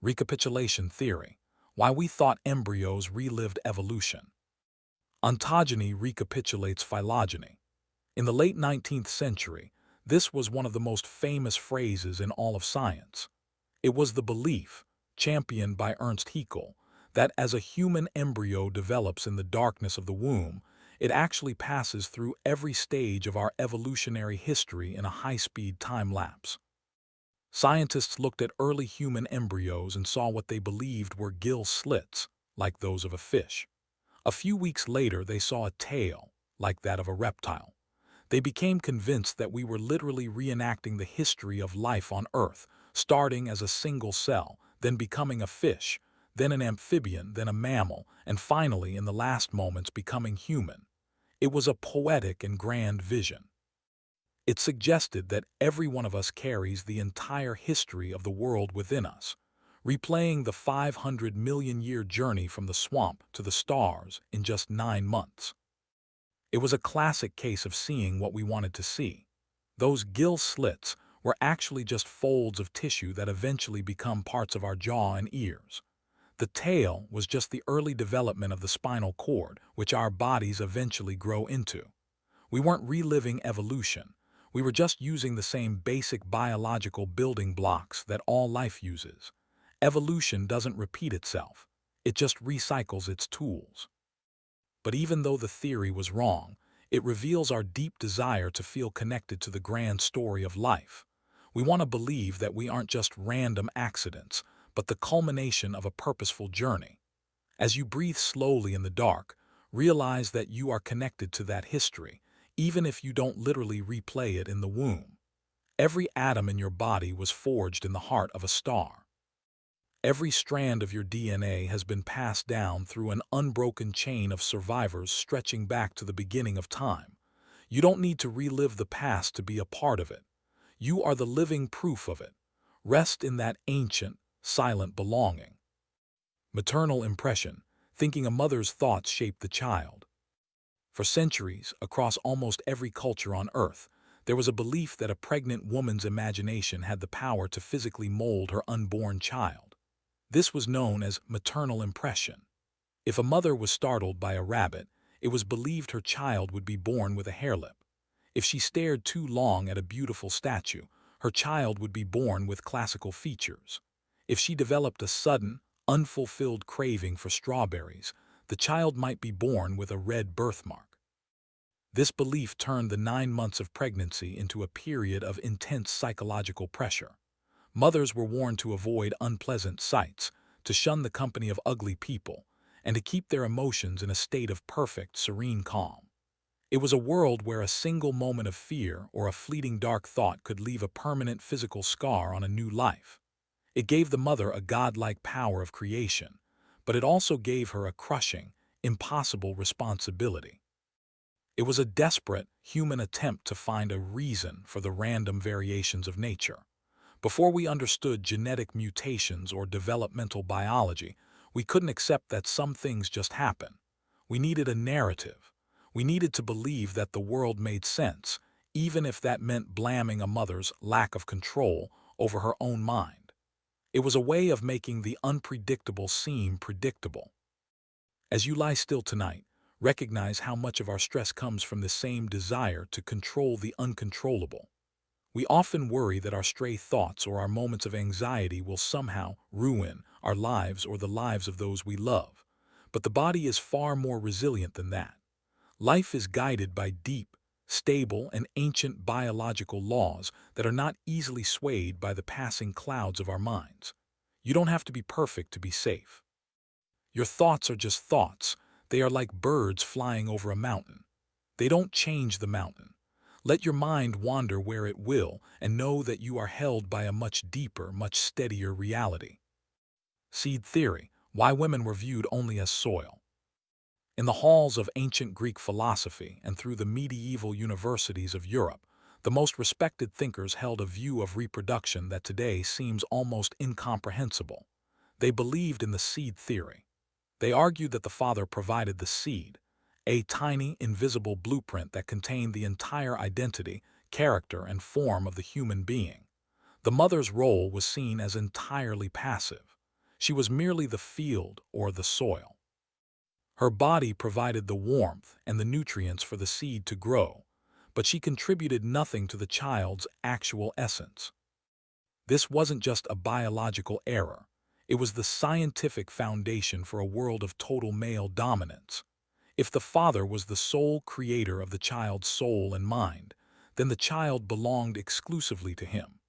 Recapitulation Theory: Why we thought embryos relived evolution. Ontogeny recapitulates phylogeny. In the late 19th century, this was one of the most famous phrases in all of science. It was the belief, championed by Ernst Haeckel, that as a human embryo develops in the darkness of the womb, it actually passes through every stage of our evolutionary history in a high-speed time-lapse. Scientists looked at early human embryos and saw what they believed were gill slits, like those of a fish. A few weeks later, they saw a tail, like that of a reptile. They became convinced that we were literally reenacting the history of life on Earth, starting as a single cell, then becoming a fish, then an amphibian, then a mammal, and finally, in the last moments, becoming human. It was a poetic and grand vision. It suggested that every one of us carries the entire history of the world within us, replaying the 500 million-year journey from the swamp to the stars in just 9 months. It was a classic case of seeing what we wanted to see. Those gill slits were actually just folds of tissue that eventually become parts of our jaw and ears. The tail was just the early development of the spinal cord, which our bodies eventually grow into. We weren't reliving evolution. We were just using the same basic biological building blocks that all life uses. Evolution doesn't repeat itself. It just recycles its tools. But even though the theory was wrong, it reveals our deep desire to feel connected to the grand story of life. We want to believe that we aren't just random accidents, but the culmination of a purposeful journey. As you breathe slowly in the dark, realize that you are connected to that history, even if you don't literally replay it in the womb. Every atom in your body was forged in the heart of a star. Every strand of your DNA has been passed down through an unbroken chain of survivors stretching back to the beginning of time. You don't need to relive the past to be a part of it. You are the living proof of it. Rest in that ancient, silent belonging. Maternal impression: thinking a mother's thoughts shape the child. For centuries, across almost every culture on Earth, there was a belief that a pregnant woman's imagination had the power to physically mold her unborn child. This was known as maternal impression. If a mother was startled by a rabbit, it was believed her child would be born with a hairlip. If she stared too long at a beautiful statue, her child would be born with classical features. If she developed a sudden, unfulfilled craving for strawberries, the child might be born with a red birthmark. This belief turned the 9 months of pregnancy into a period of intense psychological pressure. Mothers were warned to avoid unpleasant sights, to shun the company of ugly people, and to keep their emotions in a state of perfect, serene calm. It was a world where a single moment of fear or a fleeting dark thought could leave a permanent physical scar on a new life. It gave the mother a godlike power of creation, but it also gave her a crushing, impossible responsibility. It was a desperate, human attempt to find a reason for the random variations of nature. Before we understood genetic mutations or developmental biology, we couldn't accept that some things just happen. We needed a narrative. We needed to believe that the world made sense, even if that meant blaming a mother's lack of control over her own mind. It was a way of making the unpredictable seem predictable. As you lie still tonight, recognize how much of our stress comes from the same desire to control the uncontrollable. We often worry that our stray thoughts or our moments of anxiety will somehow ruin our lives or the lives of those we love. But the body is far more resilient than that. Life is guided by deep, stable, and ancient biological laws that are not easily swayed by the passing clouds of our minds. You don't have to be perfect to be safe. Your thoughts are just thoughts. They are like birds flying over a mountain. They don't change the mountain. Let your mind wander where it will, and know that you are held by a much deeper, much steadier reality. Seed theory: why women were viewed only as soil. In the halls of ancient Greek philosophy and through the medieval universities of Europe, the most respected thinkers held a view of reproduction that today seems almost incomprehensible. They believed in the seed theory. They argued that the father provided the seed, a tiny, invisible blueprint that contained the entire identity, character, and form of the human being. The mother's role was seen as entirely passive. She was merely the field or the soil. Her body provided the warmth and the nutrients for the seed to grow, but she contributed nothing to the child's actual essence. This wasn't just a biological error. It was the scientific foundation for a world of total male dominance. If the father was the sole creator of the child's soul and mind, then the child belonged exclusively to him.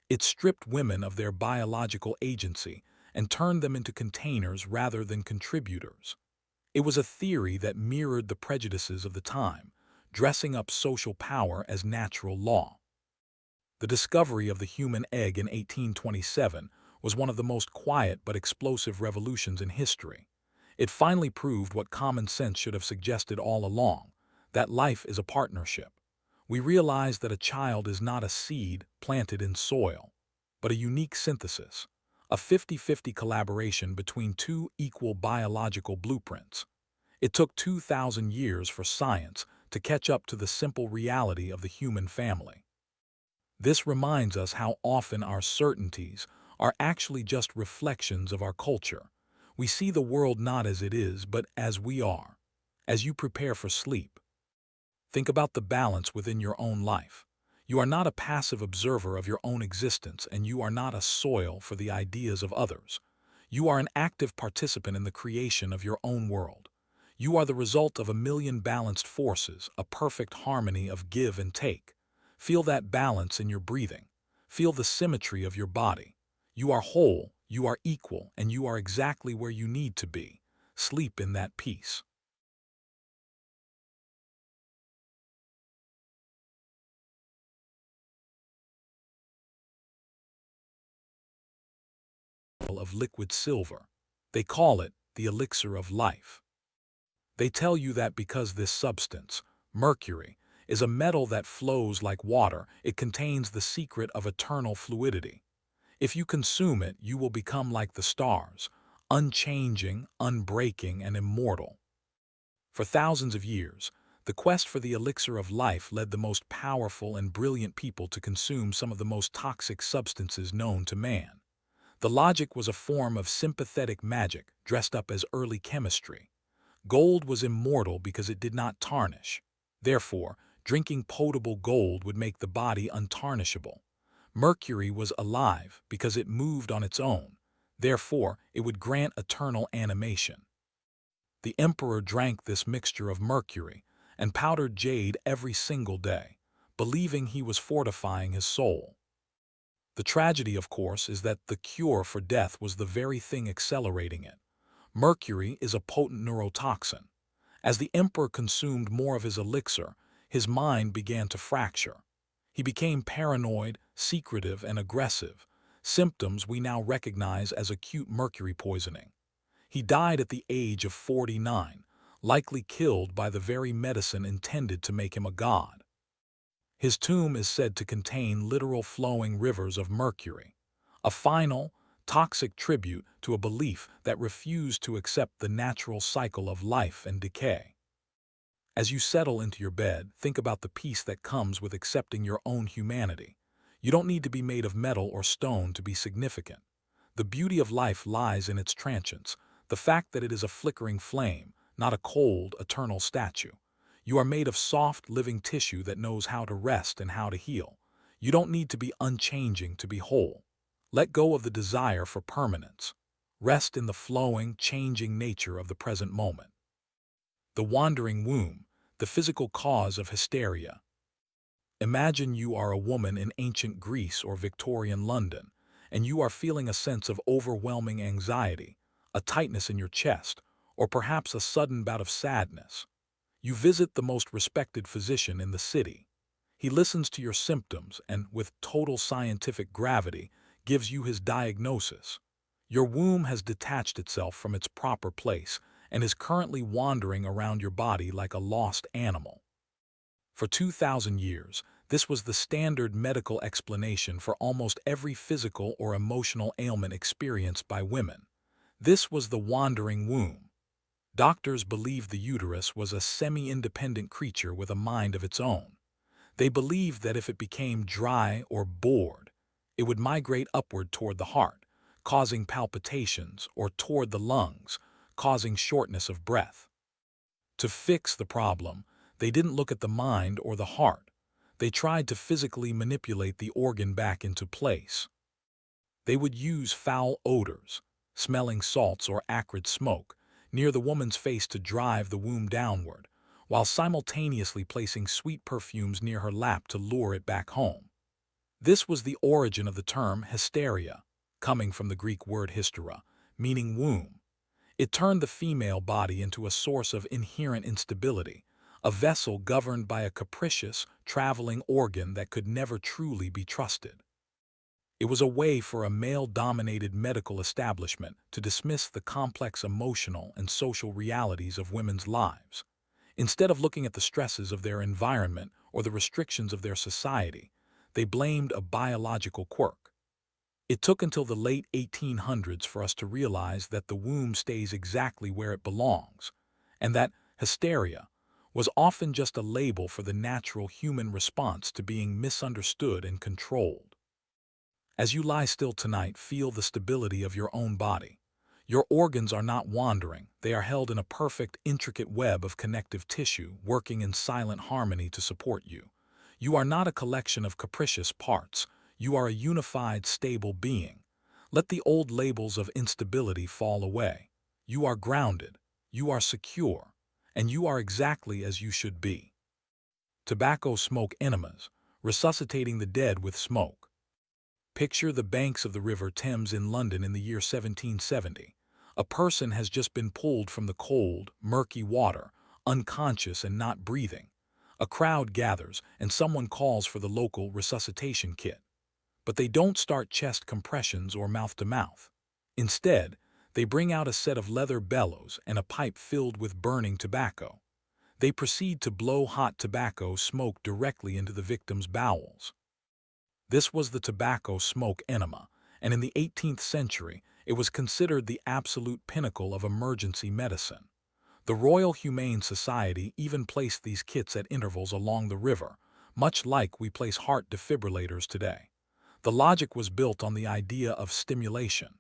It stripped women of their biological agency and turned them into containers rather than contributors. It was a theory that mirrored the prejudices of the time, dressing up social power as natural law. The discovery of the human egg in 1827 was one of the most quiet but explosive revolutions in history. It finally proved what common sense should have suggested all along, that life is a partnership. We realized that a child is not a seed planted in soil, but a unique synthesis, a 50-50 collaboration between two equal biological blueprints. It took 2,000 years for science to catch up to the simple reality of the human family. This reminds us how often our certainties are actually just reflections of our culture. We see the world not as it is, but as we are. As you prepare for sleep, think about the balance within your own life. You are not a passive observer of your own existence, and you are not a soil for the ideas of others. You are an active participant in the creation of your own world. You are the result of a million balanced forces, a perfect harmony of give and take. Feel that balance in your breathing. Feel the symmetry of your body. You are whole, you are equal, and you are exactly where you need to be. Sleep in that peace. Of liquid silver. They call it the elixir of life. They tell you that because this substance, Mercury, is a metal that flows like water, it contains the secret of eternal fluidity. If you consume it, you will become like the stars, unchanging, unbreaking, and immortal. For thousands of years, the quest for the elixir of life led the most powerful and brilliant people to consume some of the most toxic substances known to man. The logic was a form of sympathetic magic dressed up as early chemistry. Gold was immortal because it did not tarnish. Therefore, drinking potable gold would make the body untarnishable. Mercury was alive because it moved on its own. Therefore, it would grant eternal animation. The emperor drank this mixture of mercury and powdered jade every single day, believing he was fortifying his soul. The tragedy, of course, is that the cure for death was the very thing accelerating it. Mercury is a potent neurotoxin. As the emperor consumed more of his elixir, his mind began to fracture. He became paranoid, secretive, and aggressive, symptoms we now recognize as acute mercury poisoning. He died at the age of 49, likely killed by the very medicine intended to make him a god. His tomb is said to contain literal flowing rivers of mercury, a final, toxic tribute to a belief that refused to accept the natural cycle of life and decay. As you settle into your bed, think about the peace that comes with accepting your own humanity. You don't need to be made of metal or stone to be significant. The beauty of life lies in its transience, the fact that it is a flickering flame, not a cold, eternal statue. You are made of soft, living tissue that knows how to rest and how to heal. You don't need to be unchanging to be whole. Let go of the desire for permanence. Rest in the flowing, changing nature of the present moment. The wandering womb, the physical cause of hysteria. Imagine you are a woman in ancient Greece or Victorian London, and you are feeling a sense of overwhelming anxiety, a tightness in your chest, or perhaps a sudden bout of sadness. You visit the most respected physician in the city. He listens to your symptoms and, with total scientific gravity, gives you his diagnosis. Your womb has detached itself from its proper place and is currently wandering around your body like a lost animal. For 2,000 years, this was the standard medical explanation for almost every physical or emotional ailment experienced by women. This was the wandering womb. Doctors believed the uterus was a semi-independent creature with a mind of its own. They believed that if it became dry or bored, it would migrate upward toward the heart, causing palpitations, or toward the lungs, causing shortness of breath. To fix the problem, they didn't look at the mind or the heart. They tried to physically manipulate the organ back into place. They would use foul odors, smelling salts or acrid smoke, near the woman's face to drive the womb downward, while simultaneously placing sweet perfumes near her lap to lure it back home. This was the origin of the term hysteria, coming from the Greek word hystera, meaning womb. It turned the female body into a source of inherent instability, a vessel governed by a capricious, traveling organ that could never truly be trusted. It was a way for a male-dominated medical establishment to dismiss the complex emotional and social realities of women's lives. Instead of looking at the stresses of their environment or the restrictions of their society, they blamed a biological quirk. It took until the late 1800s for us to realize that the womb stays exactly where it belongs, and that hysteria was often just a label for the natural human response to being misunderstood and controlled. As you lie still tonight, feel the stability of your own body. Your organs are not wandering. They are held in a perfect, intricate web of connective tissue, working in silent harmony to support you. You are not a collection of capricious parts. You are a unified, stable being. Let the old labels of instability fall away. You are grounded, you are secure, and you are exactly as you should be. Tobacco smoke enemas, resuscitating the dead with smoke. Picture the banks of the River Thames in London in the year 1770. A person has just been pulled from the cold, murky water, unconscious and not breathing. A crowd gathers, and someone calls for the local resuscitation kit. But they don't start chest compressions or mouth-to-mouth. Instead, they bring out a set of leather bellows and a pipe filled with burning tobacco. They proceed to blow hot tobacco smoke directly into the victim's bowels. This was the tobacco smoke enema, and in the 18th century, it was considered the absolute pinnacle of emergency medicine. The Royal Humane Society even placed these kits at intervals along the river, much like we place heart defibrillators today. The logic was built on the idea of stimulation.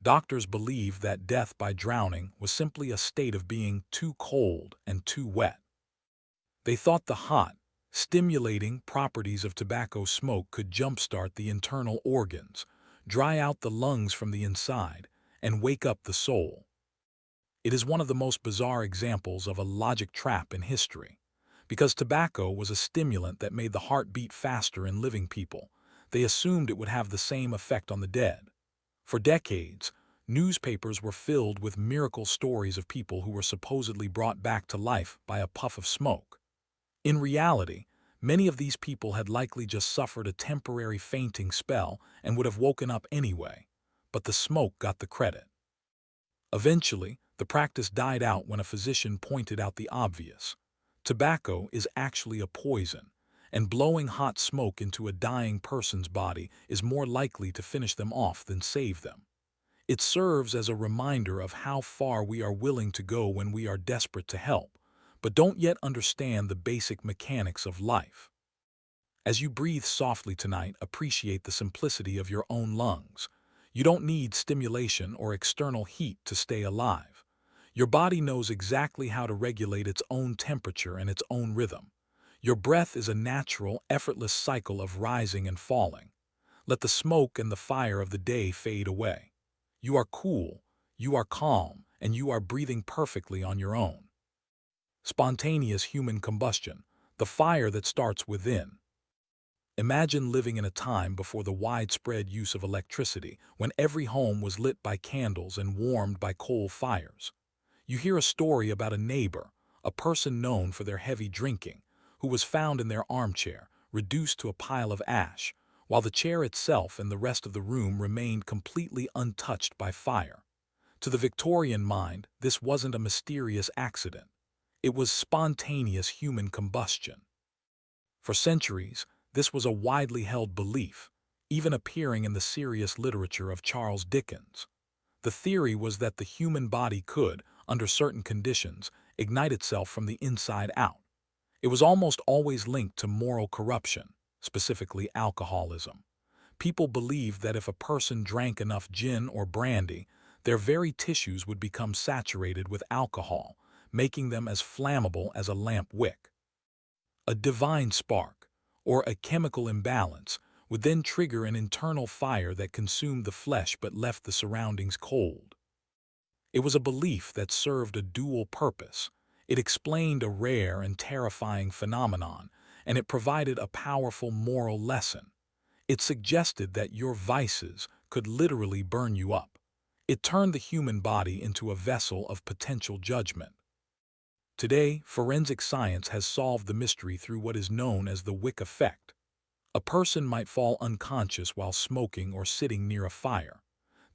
Doctors believed that death by drowning was simply a state of being too cold and too wet. They thought the hot, stimulating properties of tobacco smoke could jumpstart the internal organs, dry out the lungs from the inside, and wake up the soul. It is one of the most bizarre examples of a logic trap in history. Because tobacco was a stimulant that made the heart beat faster in living people, they assumed it would have the same effect on the dead. For decades, newspapers were filled with miracle stories of people who were supposedly brought back to life by a puff of smoke. In reality, many of these people had likely just suffered a temporary fainting spell and would have woken up anyway, but the smoke got the credit. Eventually, the practice died out when a physician pointed out the obvious. Tobacco is actually a poison, and blowing hot smoke into a dying person's body is more likely to finish them off than save them. It serves as a reminder of how far we are willing to go when we are desperate to help, but don't yet understand the basic mechanics of life. As you breathe softly tonight, appreciate the simplicity of your own lungs. You don't need stimulation or external heat to stay alive. Your body knows exactly how to regulate its own temperature and its own rhythm. Your breath is a natural, effortless cycle of rising and falling. Let the smoke and the fire of the day fade away. You are cool, you are calm, and you are breathing perfectly on your own. Spontaneous human combustion, the fire that starts within. Imagine living in a time before the widespread use of electricity, when every home was lit by candles and warmed by coal fires. You hear a story about a neighbor, a person known for their heavy drinking, who was found in their armchair, reduced to a pile of ash, while the chair itself and the rest of the room remained completely untouched by fire. To the Victorian mind, this wasn't a mysterious accident. It was spontaneous human combustion. For centuries, this was a widely held belief, even appearing in the serious literature of Charles Dickens. The theory was that the human body could, under certain conditions, ignite itself from the inside out. It was almost always linked to moral corruption, specifically alcoholism. People believed that if a person drank enough gin or brandy, their very tissues would become saturated with alcohol, making them as flammable as a lamp wick. A divine spark, or a chemical imbalance, would then trigger an internal fire that consumed the flesh but left the surroundings cold. It was a belief that served a dual purpose. It explained a rare and terrifying phenomenon, and it provided a powerful moral lesson. It suggested that your vices could literally burn you up. It turned the human body into a vessel of potential judgment. Today, forensic science has solved the mystery through what is known as the wick effect. A person might fall unconscious while smoking or sitting near a fire.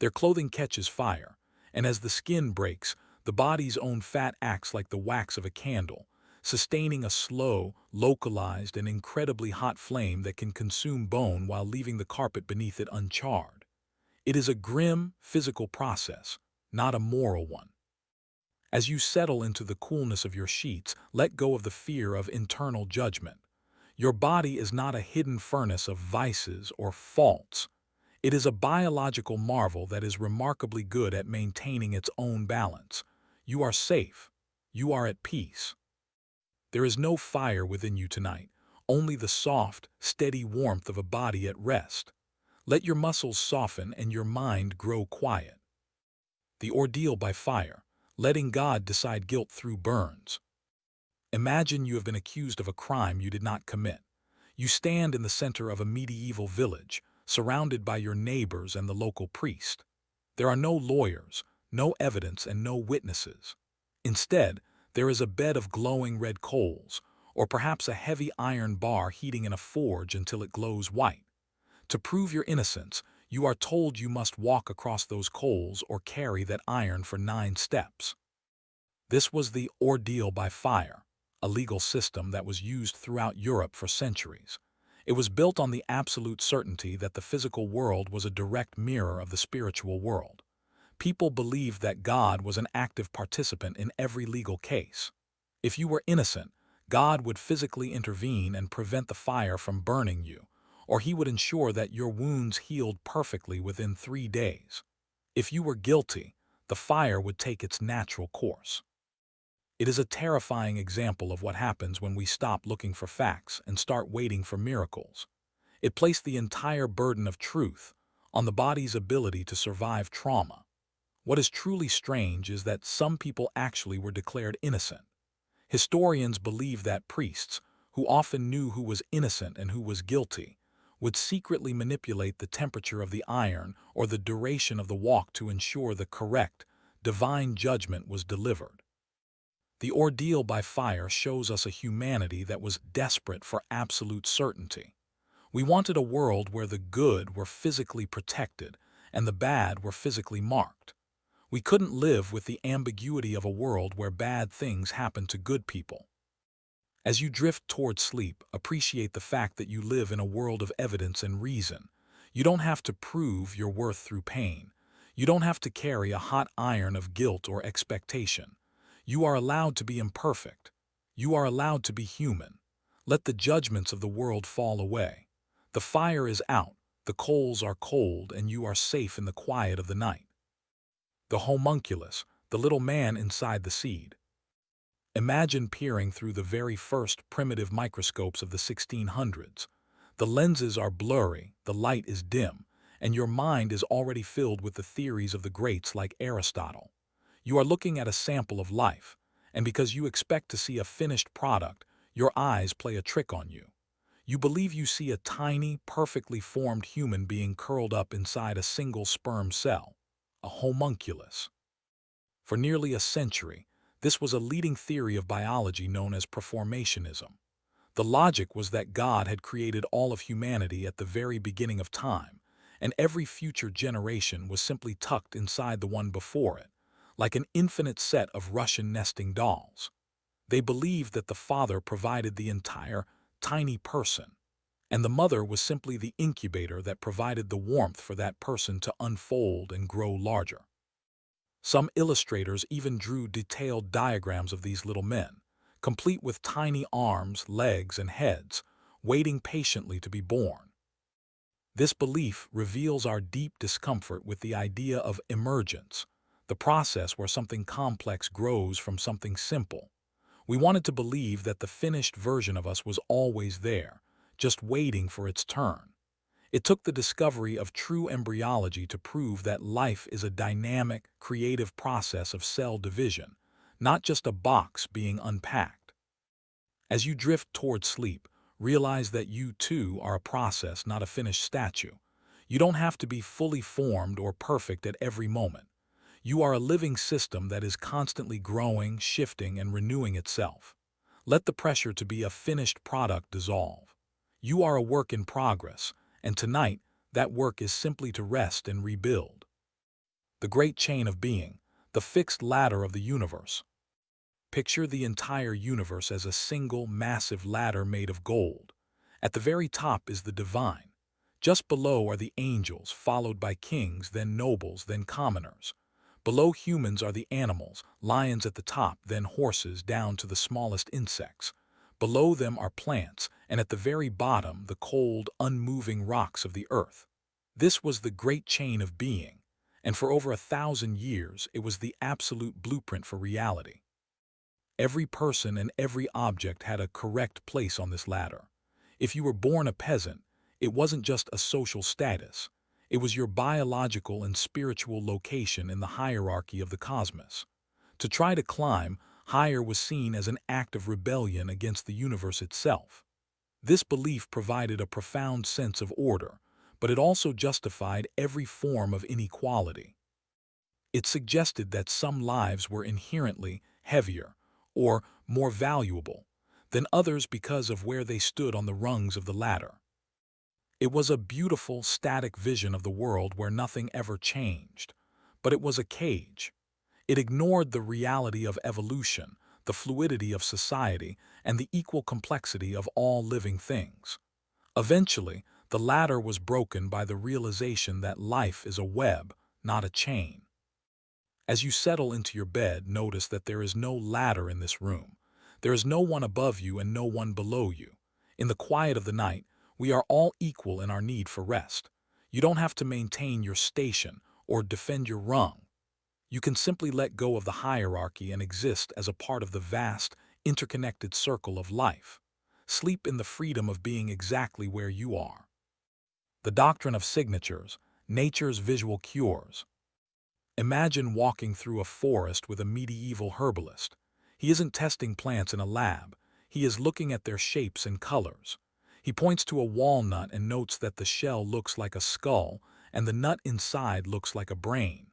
Their clothing catches fire, and as the skin breaks, the body's own fat acts like the wax of a candle, sustaining a slow, localized, and incredibly hot flame that can consume bone while leaving the carpet beneath it uncharred. It is a grim, physical process, not a moral one. As you settle into the coolness of your sheets, let go of the fear of internal judgment. Your body is not a hidden furnace of vices or faults. It is a biological marvel that is remarkably good at maintaining its own balance. You are safe. You are at peace. There is no fire within you tonight, only the soft, steady warmth of a body at rest. Let your muscles soften and your mind grow quiet. The ordeal by fire, letting God decide guilt through burns. Imagine you have been accused of a crime you did not commit. You stand in the center of a medieval village, surrounded by your neighbors and the local priest. There are no lawyers, no evidence, and no witnesses. Instead, there is a bed of glowing red coals, or perhaps a heavy iron bar heating in a forge until it glows white. To prove your innocence, you are told you must walk across those coals or carry that iron for 9 steps. This was the ordeal by fire, a legal system that was used throughout Europe for centuries. It was built on the absolute certainty that the physical world was a direct mirror of the spiritual world. People believed that God was an active participant in every legal case. If you were innocent, God would physically intervene and prevent the fire from burning you, or he would ensure that your wounds healed perfectly within 3 days. If you were guilty, the fire would take its natural course. It is a terrifying example of what happens when we stop looking for facts and start waiting for miracles. It placed the entire burden of truth on the body's ability to survive trauma. What is truly strange is that some people actually were declared innocent. Historians believe that priests, who often knew who was innocent and who was guilty, would secretly manipulate the temperature of the iron or the duration of the walk to ensure the correct, divine judgment was delivered. The ordeal by fire shows us a humanity that was desperate for absolute certainty. We wanted a world where the good were physically protected and the bad were physically marked. We couldn't live with the ambiguity of a world where bad things happen to good people. As you drift toward sleep, appreciate the fact that you live in a world of evidence and reason. You don't have to prove your worth through pain. You don't have to carry a hot iron of guilt or expectation. You are allowed to be imperfect. You are allowed to be human. Let the judgments of the world fall away. The fire is out, the coals are cold, and you are safe in the quiet of the night. The homunculus, the little man inside the seed. Imagine peering through the very first primitive microscopes of the 1600s. The lenses are blurry, the light is dim, and your mind is already filled with the theories of the greats like Aristotle. You are looking at a sample of life, and because you expect to see a finished product, your eyes play a trick on you. You believe you see a tiny, perfectly formed human being curled up inside a single sperm cell, a homunculus. For nearly a century, this was a leading theory of biology known as preformationism. The logic was that God had created all of humanity at the very beginning of time, and every future generation was simply tucked inside the one before it, like an infinite set of Russian nesting dolls. They believed that the father provided the entire, tiny person, and the mother was simply the incubator that provided the warmth for that person to unfold and grow larger. Some illustrators even drew detailed diagrams of these little men, complete with tiny arms, legs, and heads, waiting patiently to be born. This belief reveals our deep discomfort with the idea of emergence, the process where something complex grows from something simple. We wanted to believe that the finished version of us was always there, just waiting for its turn. It took the discovery of true embryology to prove that life is a dynamic, creative process of cell division, not just a box being unpacked. As you drift toward sleep, realize that you too are a process, not a finished statue. You don't have to be fully formed or perfect at every moment. You are a living system that is constantly growing, shifting, and renewing itself. Let the pressure to be a finished product dissolve. You are a work in progress, and tonight, that work is simply to rest and rebuild. The great chain of being, the fixed ladder of the universe. Picture the entire universe as a single, massive ladder made of gold. At the very top is the divine. Just below are the angels, followed by kings, then nobles, then commoners. Below humans are the animals, lions at the top, then horses, down to the smallest insects. Below them are plants, and at the very bottom the cold, unmoving rocks of the earth. This was the great chain of being, and for over 1,000 years it was the absolute blueprint for reality. Every person and every object had a correct place on this ladder. If you were born a peasant, it wasn't just a social status. It was your biological and spiritual location in the hierarchy of the cosmos. To try to climb higher was seen as an act of rebellion against the universe itself. This belief provided a profound sense of order, but it also justified every form of inequality. It suggested that some lives were inherently heavier or more valuable than others because of where they stood on the rungs of the ladder. It was a beautiful, static vision of the world where nothing ever changed, but it was a cage. It ignored the reality of evolution, the fluidity of society, and the equal complexity of all living things. Eventually, the ladder was broken by the realization that life is a web, not a chain. As you settle into your bed, notice that there is no ladder in this room. There is no one above you and no one below you. In the quiet of the night, we are all equal in our need for rest. You don't have to maintain your station or defend your rung. You can simply let go of the hierarchy and exist as a part of the vast, interconnected circle of life. Sleep in the freedom of being exactly where you are. The Doctrine of Signatures, nature's visual cures. Imagine walking through a forest with a medieval herbalist. He isn't testing plants in a lab. He is looking at their shapes and colors. He points to a walnut and notes that the shell looks like a skull and the nut inside looks like a brain.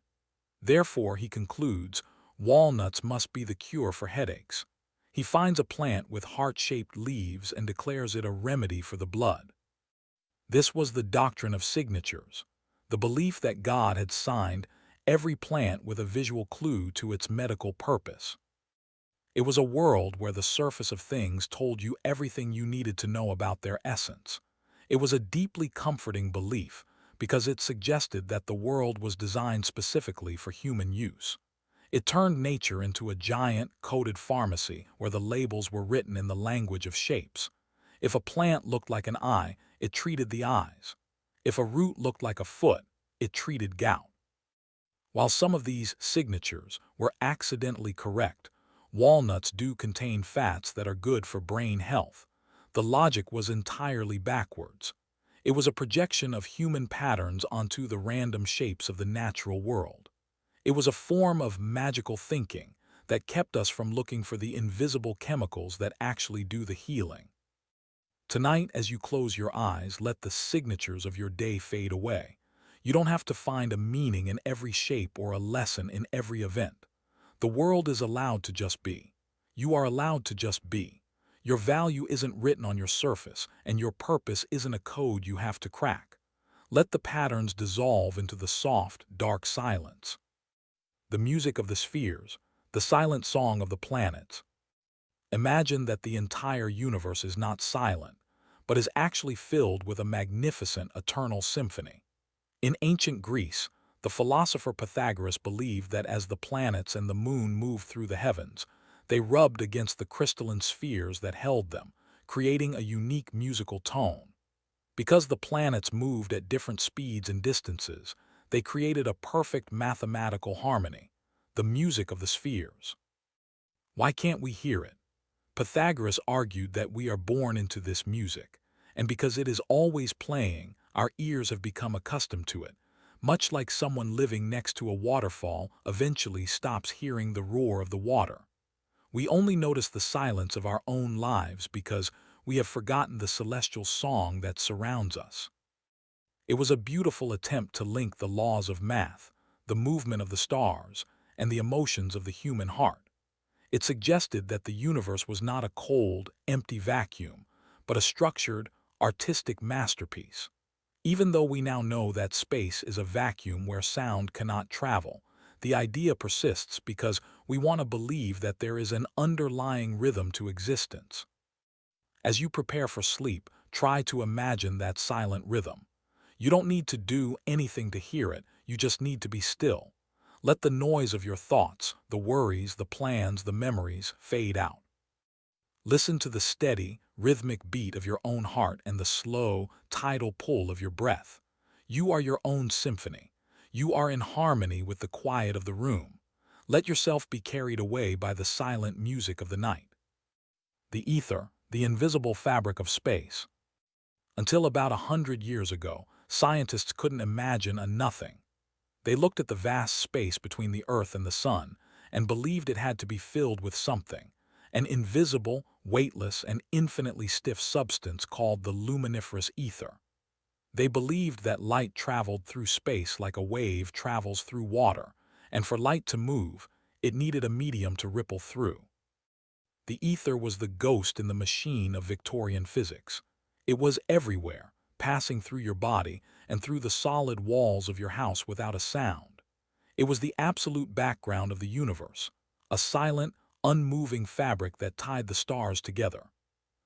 Therefore, he concludes, walnuts must be the cure for headaches. He finds a plant with heart-shaped leaves and declares it a remedy for the blood. This was the doctrine of signatures, the belief that God had signed every plant with a visual clue to its medical purpose. It was a world where the surface of things told you everything you needed to know about their essence. It was a deeply comforting belief because it suggested that the world was designed specifically for human use. It turned nature into a giant, coded pharmacy where the labels were written in the language of shapes. If a plant looked like an eye, it treated the eyes. If a root looked like a foot, it treated gout. While some of these signatures were accidentally correct, walnuts do contain fats that are good for brain health. The logic was entirely backwards. It was a projection of human patterns onto the random shapes of the natural world. It was a form of magical thinking that kept us from looking for the invisible chemicals that actually do the healing. Tonight, as you close your eyes, let the signatures of your day fade away. You don't have to find a meaning in every shape or a lesson in every event. The world is allowed to just be. You are allowed to just be. Your value isn't written on your surface, and your purpose isn't a code you have to crack. Let the patterns dissolve into the soft, dark silence. The music of the spheres, the silent song of the planets. Imagine that the entire universe is not silent, but is actually filled with a magnificent eternal symphony. In ancient Greece, the philosopher Pythagoras believed that as the planets and the moon moved through the heavens, they rubbed against the crystalline spheres that held them, creating a unique musical tone. Because the planets moved at different speeds and distances, they created a perfect mathematical harmony, the music of the spheres. Why can't we hear it? Pythagoras argued that we are born into this music, and because it is always playing, our ears have become accustomed to it, much like someone living next to a waterfall eventually stops hearing the roar of the water. We only notice the silence of our own lives because we have forgotten the celestial song that surrounds us. It was a beautiful attempt to link the laws of math, the movement of the stars, and the emotions of the human heart. It suggested that the universe was not a cold, empty vacuum, but a structured, artistic masterpiece. Even though we now know that space is a vacuum where sound cannot travel, the idea persists because we want to believe that there is an underlying rhythm to existence. As you prepare for sleep, try to imagine that silent rhythm. You don't need to do anything to hear it, you just need to be still. Let the noise of your thoughts, the worries, the plans, the memories fade out. Listen to the steady, rhythmic beat of your own heart and the slow, tidal pull of your breath. You are your own symphony. You are in harmony with the quiet of the room. Let yourself be carried away by the silent music of the night. The ether, the invisible fabric of space. Until about 100 years ago, scientists couldn't imagine a nothing. They looked at the vast space between the Earth and the Sun and believed it had to be filled with something, an invisible, weightless, and infinitely stiff substance called the Luminiferous Ether. They believed that light traveled through space like a wave travels through water, and for light to move, it needed a medium to ripple through. The ether was the ghost in the machine of Victorian physics. It was everywhere, passing through your body and through the solid walls of your house without a sound. It was the absolute background of the universe, a silent, unmoving fabric that tied the stars together.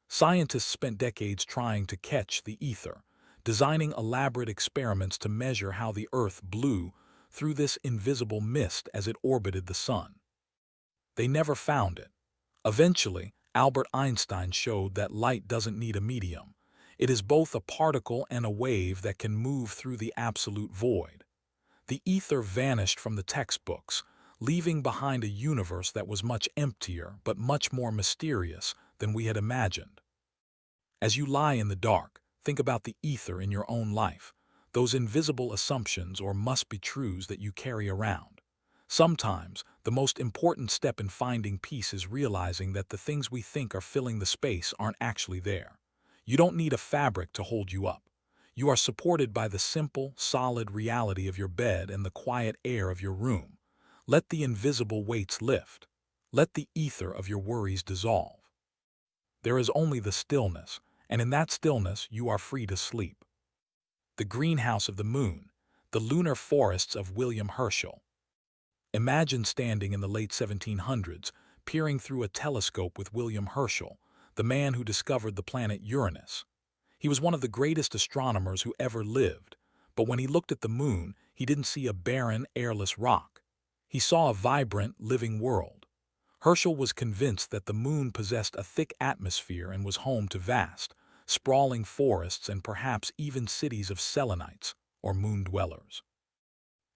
Scientists spent decades trying to catch the ether, designing elaborate experiments to measure how the Earth blew through this invisible mist as it orbited the sun. They never found it. Eventually, Albert Einstein showed that light doesn't need a medium. It is both a particle and a wave that can move through the absolute void. The ether vanished from the textbooks, leaving behind a universe that was much emptier but much more mysterious than we had imagined. As you lie in the dark, think about the ether in your own life, those invisible assumptions or must-be-truths that you carry around. Sometimes, the most important step in finding peace is realizing that the things we think are filling the space aren't actually there. You don't need a fabric to hold you up. You are supported by the simple, solid reality of your bed and the quiet air of your room. Let the invisible weights lift. Let the ether of your worries dissolve. There is only the stillness, and in that stillness you are free to sleep. The greenhouse of the moon, the lunar forests of William Herschel. Imagine standing in the late 1700s, peering through a telescope with William Herschel, the man who discovered the planet Uranus. He was one of the greatest astronomers who ever lived, but when he looked at the moon, he didn't see a barren, airless rock. He saw a vibrant, living world. Herschel was convinced that the moon possessed a thick atmosphere and was home to vast, sprawling forests and perhaps even cities of selenites, or moon dwellers.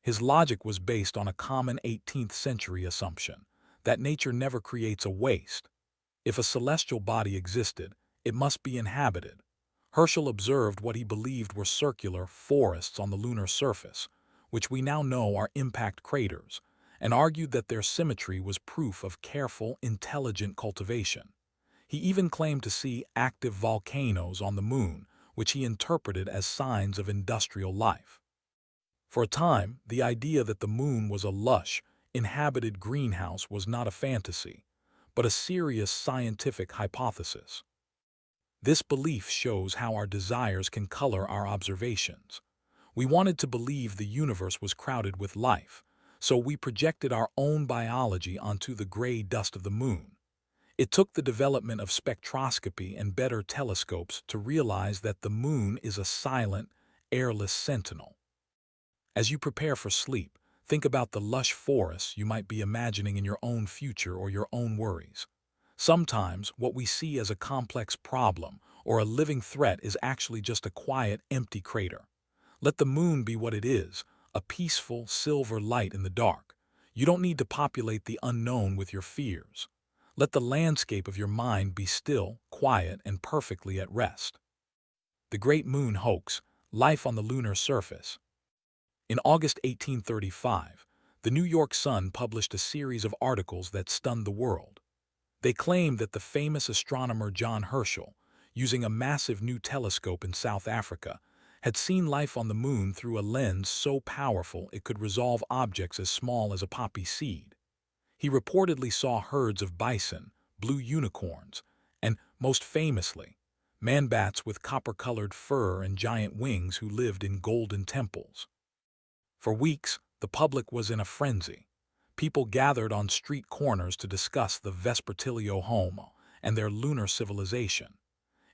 His logic was based on a common 18th century assumption that nature never creates a waste. If a celestial body existed, it must be inhabited. Herschel observed what he believed were circular forests on the lunar surface, which we now know are impact craters, and argued that their symmetry was proof of careful, intelligent cultivation. He even claimed to see active volcanoes on the moon, which he interpreted as signs of industrial life. For a time, the idea that the moon was a lush, inhabited greenhouse was not a fantasy, but a serious scientific hypothesis. This belief shows how our desires can color our observations. We wanted to believe the universe was crowded with life, so we projected our own biology onto the gray dust of the moon. It took the development of spectroscopy and better telescopes to realize that the moon is a silent, airless sentinel. As you prepare for sleep, think about the lush forests you might be imagining in your own future or your own worries. Sometimes, what we see as a complex problem or a living threat is actually just a quiet, empty crater. Let the moon be what it is, a peaceful, silver light in the dark. You don't need to populate the unknown with your fears. Let the landscape of your mind be still, quiet, and perfectly at rest. The Great Moon Hoax, Life on the Lunar Surface. In August 1835, the New York Sun published a series of articles that stunned the world. They claimed that the famous astronomer John Herschel, using a massive new telescope in South Africa, had seen life on the moon through a lens so powerful it could resolve objects as small as a poppy seed. He reportedly saw herds of bison, blue unicorns, and, most famously, man-bats with copper-colored fur and giant wings who lived in golden temples. For weeks, the public was in a frenzy. People gathered on street corners to discuss the Vespertilio Homo and their lunar civilization.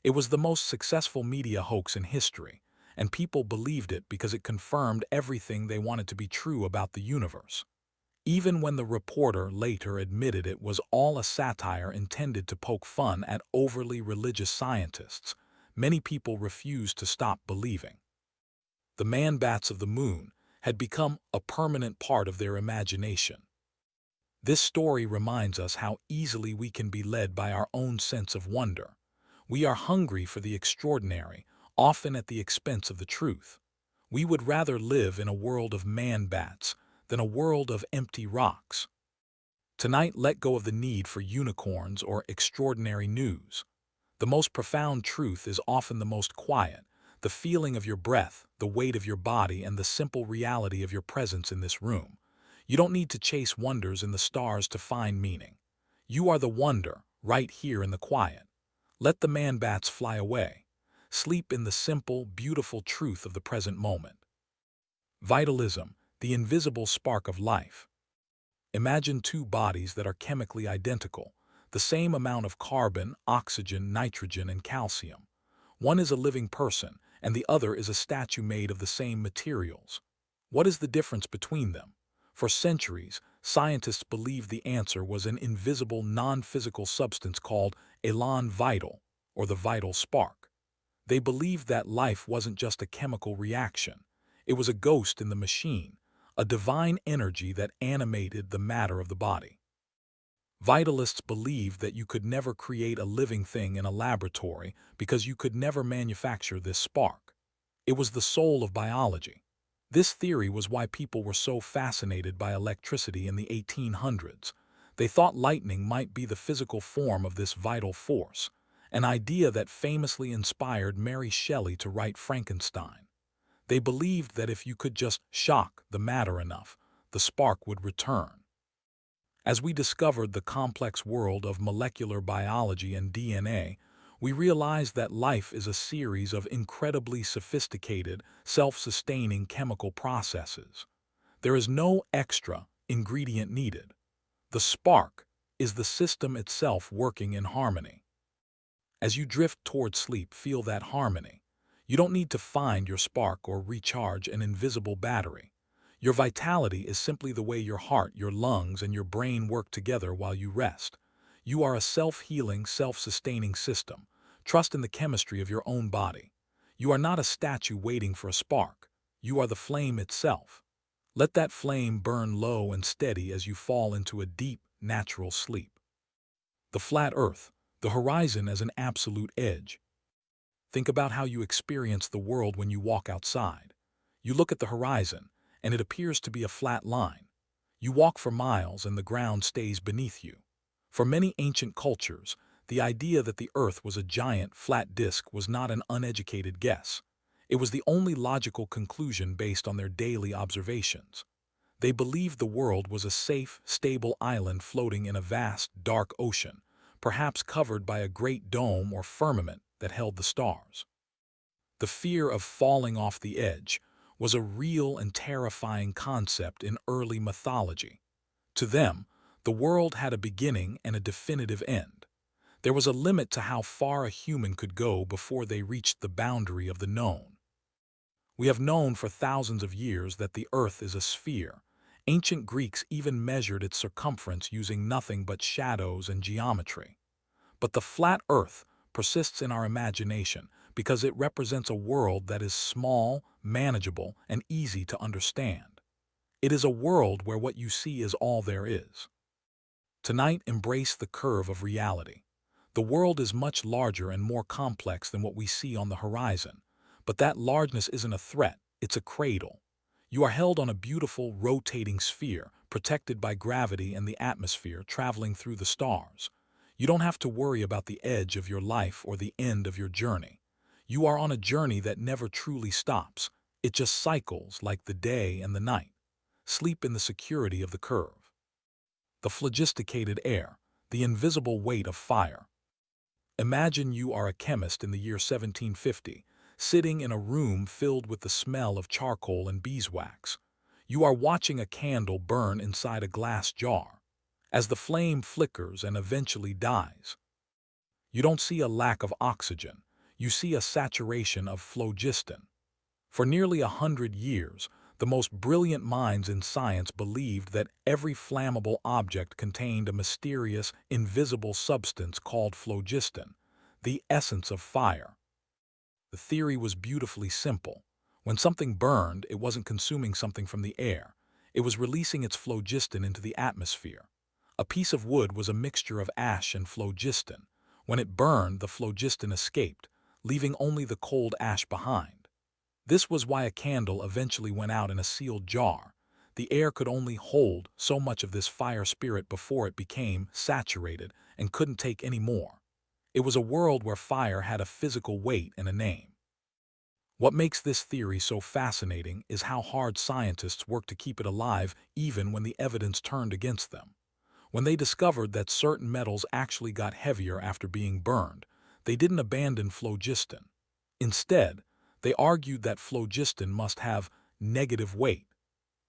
It was the most successful media hoax in history, and people believed it because it confirmed everything they wanted to be true about the universe. Even when the reporter later admitted it was all a satire intended to poke fun at overly religious scientists, many people refused to stop believing. The man-bats of the moon had become a permanent part of their imagination. This story reminds us how easily we can be led by our own sense of wonder. We are hungry for the extraordinary, often at the expense of the truth. We would rather live in a world of man-bats than a world of empty rocks. Tonight, let go of the need for unicorns or extraordinary news. The most profound truth is often the most quiet, the feeling of your breath, the weight of your body, and the simple reality of your presence in this room. You don't need to chase wonders in the stars to find meaning. You are the wonder, right here in the quiet. Let the man-bats fly away. Sleep in the simple, beautiful truth of the present moment. Vitalism, the invisible spark of life. Imagine two bodies that are chemically identical, the same amount of carbon, oxygen, nitrogen, and calcium. One is a living person, and the other is a statue made of the same materials. What is the difference between them? For centuries, scientists believed the answer was an invisible, non-physical substance called élan vital, or the vital spark. They believed that life wasn't just a chemical reaction. It was a ghost in the machine, a divine energy that animated the matter of the body. Vitalists believed that you could never create a living thing in a laboratory because you could never manufacture this spark. It was the soul of biology. This theory was why people were so fascinated by electricity in the 1800s. They thought lightning might be the physical form of this vital force, an idea that famously inspired Mary Shelley to write Frankenstein. They believed that if you could just shock the matter enough, the spark would return. As we discovered the complex world of molecular biology and DNA, we realized that life is a series of incredibly sophisticated, self-sustaining chemical processes. There is no extra ingredient needed. The spark is the system itself working in harmony. As you drift toward sleep, feel that harmony. You don't need to find your spark or recharge an invisible battery. Your vitality is simply the way your heart, your lungs, and your brain work together while you rest. You are a self-healing, self-sustaining system. Trust in the chemistry of your own body. You are not a statue waiting for a spark. You are the flame itself. Let that flame burn low and steady as you fall into a deep, natural sleep. The flat earth, the horizon as an absolute edge. Think about how you experience the world when you walk outside. You look at the horizon, and it appears to be a flat line. You walk for miles and the ground stays beneath you. For many ancient cultures, the idea that the earth was a giant, flat disk was not an uneducated guess. It was the only logical conclusion based on their daily observations. They believed the world was a safe, stable island floating in a vast, dark ocean, perhaps covered by a great dome or firmament that held the stars. The fear of falling off the edge was a real and terrifying concept in early mythology. To them, the world had a beginning and a definitive end. There was a limit to how far a human could go before they reached the boundary of the known. We have known for thousands of years that the Earth is a sphere. Ancient Greeks even measured its circumference using nothing but shadows and geometry. But the flat Earth persists in our imagination because it represents a world that is small, manageable, and easy to understand. It is a world where what you see is all there is. Tonight, embrace the curve of reality. The world is much larger and more complex than what we see on the horizon. But that largeness isn't a threat, it's a cradle. You are held on a beautiful, rotating sphere, protected by gravity and the atmosphere traveling through the stars. You don't have to worry about the edge of your life or the end of your journey. You are on a journey that never truly stops. It just cycles like the day and the night. Sleep in the security of the curve. The phlogisticated air, the invisible weight of fire. Imagine you are a chemist in the year 1750, sitting in a room filled with the smell of charcoal and beeswax. You are watching a candle burn inside a glass jar. As the flame flickers and eventually dies, you don't see a lack of oxygen. You see a saturation of phlogiston. For nearly 100 years, the most brilliant minds in science believed that every flammable object contained a mysterious, invisible substance called phlogiston, the essence of fire. The theory was beautifully simple. When something burned, it wasn't consuming something from the air. It was releasing its phlogiston into the atmosphere. A piece of wood was a mixture of ash and phlogiston. When it burned, the phlogiston escaped, leaving only the cold ash behind. This was why a candle eventually went out in a sealed jar. The air could only hold so much of this fire spirit before it became saturated and couldn't take any more. It was a world where fire had a physical weight and a name. What makes this theory so fascinating is how hard scientists worked to keep it alive even when the evidence turned against them. When they discovered that certain metals actually got heavier after being burned, they didn't abandon phlogiston. Instead, they argued that phlogiston must have negative weight,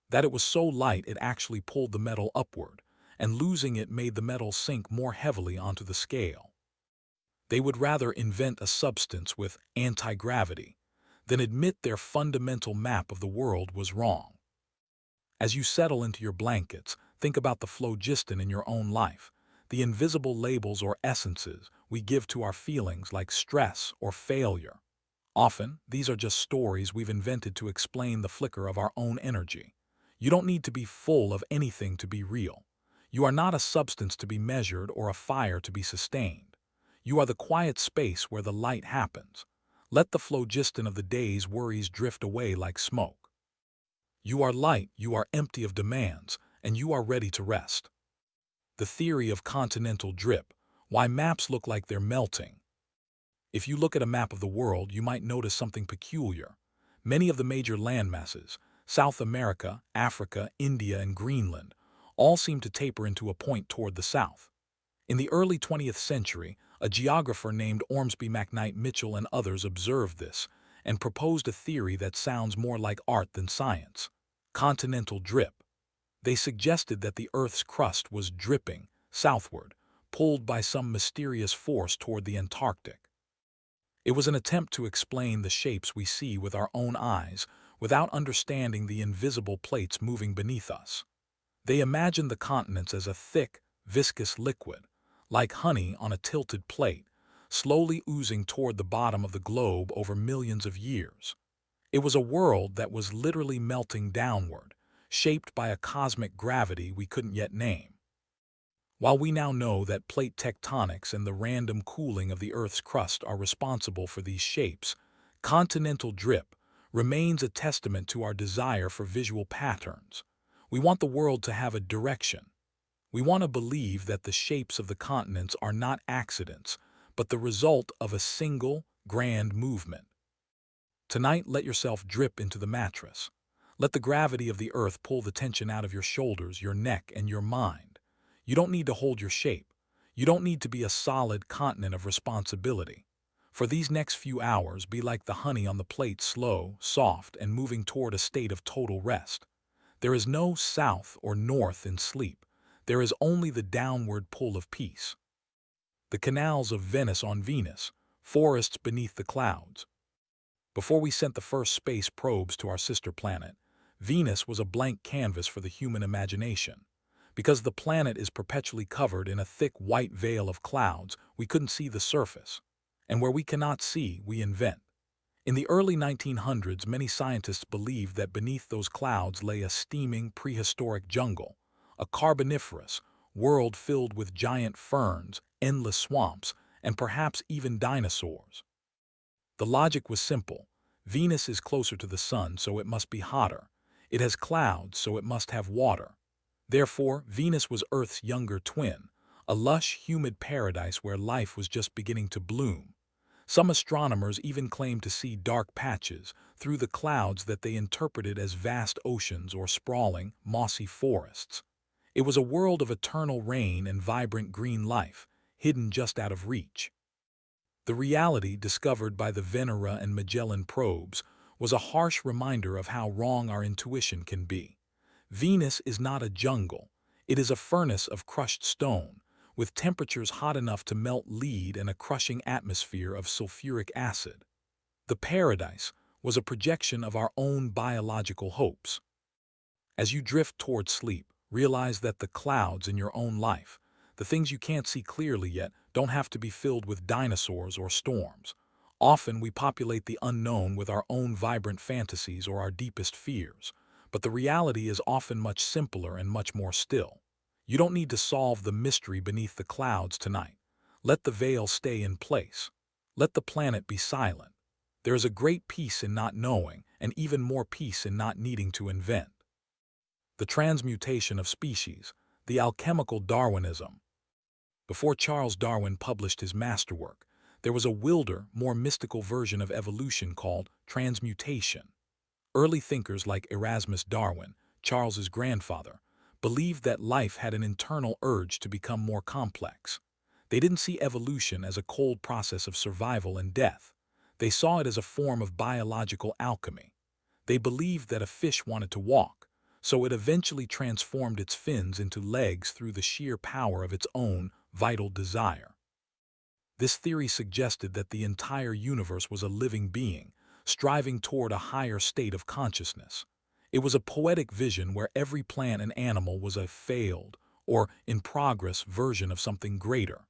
that it was so light it actually pulled the metal upward, and losing it made the metal sink more heavily onto the scale. They would rather invent a substance with anti-gravity than admit their fundamental map of the world was wrong. As you settle into your blankets, think about the phlogiston in your own life, the invisible labels or essences we give to our feelings like stress or failure. Often, these are just stories we've invented to explain the flicker of our own energy. You don't need to be full of anything to be real. You are not a substance to be measured or a fire to be sustained. You are the quiet space where the light happens. Let the phlogiston of the day's worries drift away like smoke. You are light, you are empty of demands, and you are ready to rest. The theory of continental drip, why maps look like they're melting. If you look at a map of the world, you might notice something peculiar. Many of the major landmasses, South America, Africa, India, and Greenland, all seem to taper into a point toward the south. In the early 20th century, a geographer named Ormsby MacKnight Mitchell and others observed this and proposed a theory that sounds more like art than science: continental drip. They suggested that the Earth's crust was dripping southward, pulled by some mysterious force toward the Antarctic. It was an attempt to explain the shapes we see with our own eyes without understanding the invisible plates moving beneath us. They imagined the continents as a thick, viscous liquid, like honey on a tilted plate, slowly oozing toward the bottom of the globe over millions of years. It was a world that was literally melting downward, shaped by a cosmic gravity we couldn't yet name. While we now know that plate tectonics and the random cooling of the Earth's crust are responsible for these shapes, continental drip remains a testament to our desire for visual patterns. We want the world to have a direction. We want to believe that the shapes of the continents are not accidents, but the result of a single, grand movement. Tonight, let yourself drip into the mattress. Let the gravity of the Earth pull the tension out of your shoulders, your neck, and your mind. You don't need to hold your shape. You don't need to be a solid continent of responsibility. For these next few hours, be like the honey on the plate, slow, soft, and moving toward a state of total rest. There is no south or north in sleep. There is only the downward pull of peace. The canals of Venice on Venus, forests beneath the clouds. Before we sent the first space probes to our sister planet, Venus was a blank canvas for the human imagination. Because the planet is perpetually covered in a thick white veil of clouds, we couldn't see the surface. And where we cannot see, we invent. In the early 1900s, many scientists believed that beneath those clouds lay a steaming prehistoric jungle, a carboniferous world filled with giant ferns, endless swamps, and perhaps even dinosaurs. The logic was simple. Venus is closer to the sun, so it must be hotter. It has clouds, so it must have water. Therefore, Venus was Earth's younger twin, a lush, humid paradise where life was just beginning to bloom. Some astronomers even claimed to see dark patches through the clouds that they interpreted as vast oceans or sprawling, mossy forests. It was a world of eternal rain and vibrant green life, hidden just out of reach. The reality discovered by the Venera and Magellan probes was a harsh reminder of how wrong our intuition can be. Venus is not a jungle. It is a furnace of crushed stone, with temperatures hot enough to melt lead and a crushing atmosphere of sulfuric acid. The paradise was a projection of our own biological hopes. As you drift toward sleep, realize that the clouds in your own life, the things you can't see clearly yet, don't have to be filled with dinosaurs or storms. Often we populate the unknown with our own vibrant fantasies or our deepest fears. But the reality is often much simpler and much more still. You don't need to solve the mystery beneath the clouds tonight. Let the veil stay in place. Let the planet be silent. There is a great peace in not knowing, and even more peace in not needing to invent. The Transmutation of Species, the alchemical Darwinism. Before Charles Darwin published his masterwork, there was a wilder, more mystical version of evolution called transmutation. Early thinkers like Erasmus Darwin, Charles's grandfather, believed that life had an internal urge to become more complex. They didn't see evolution as a cold process of survival and death. They saw it as a form of biological alchemy. They believed that a fish wanted to walk, so it eventually transformed its fins into legs through the sheer power of its own vital desire. This theory suggested that the entire universe was a living being, striving toward a higher state of consciousness. It was a poetic vision where every plant and animal was a failed, or in progress version of something greater.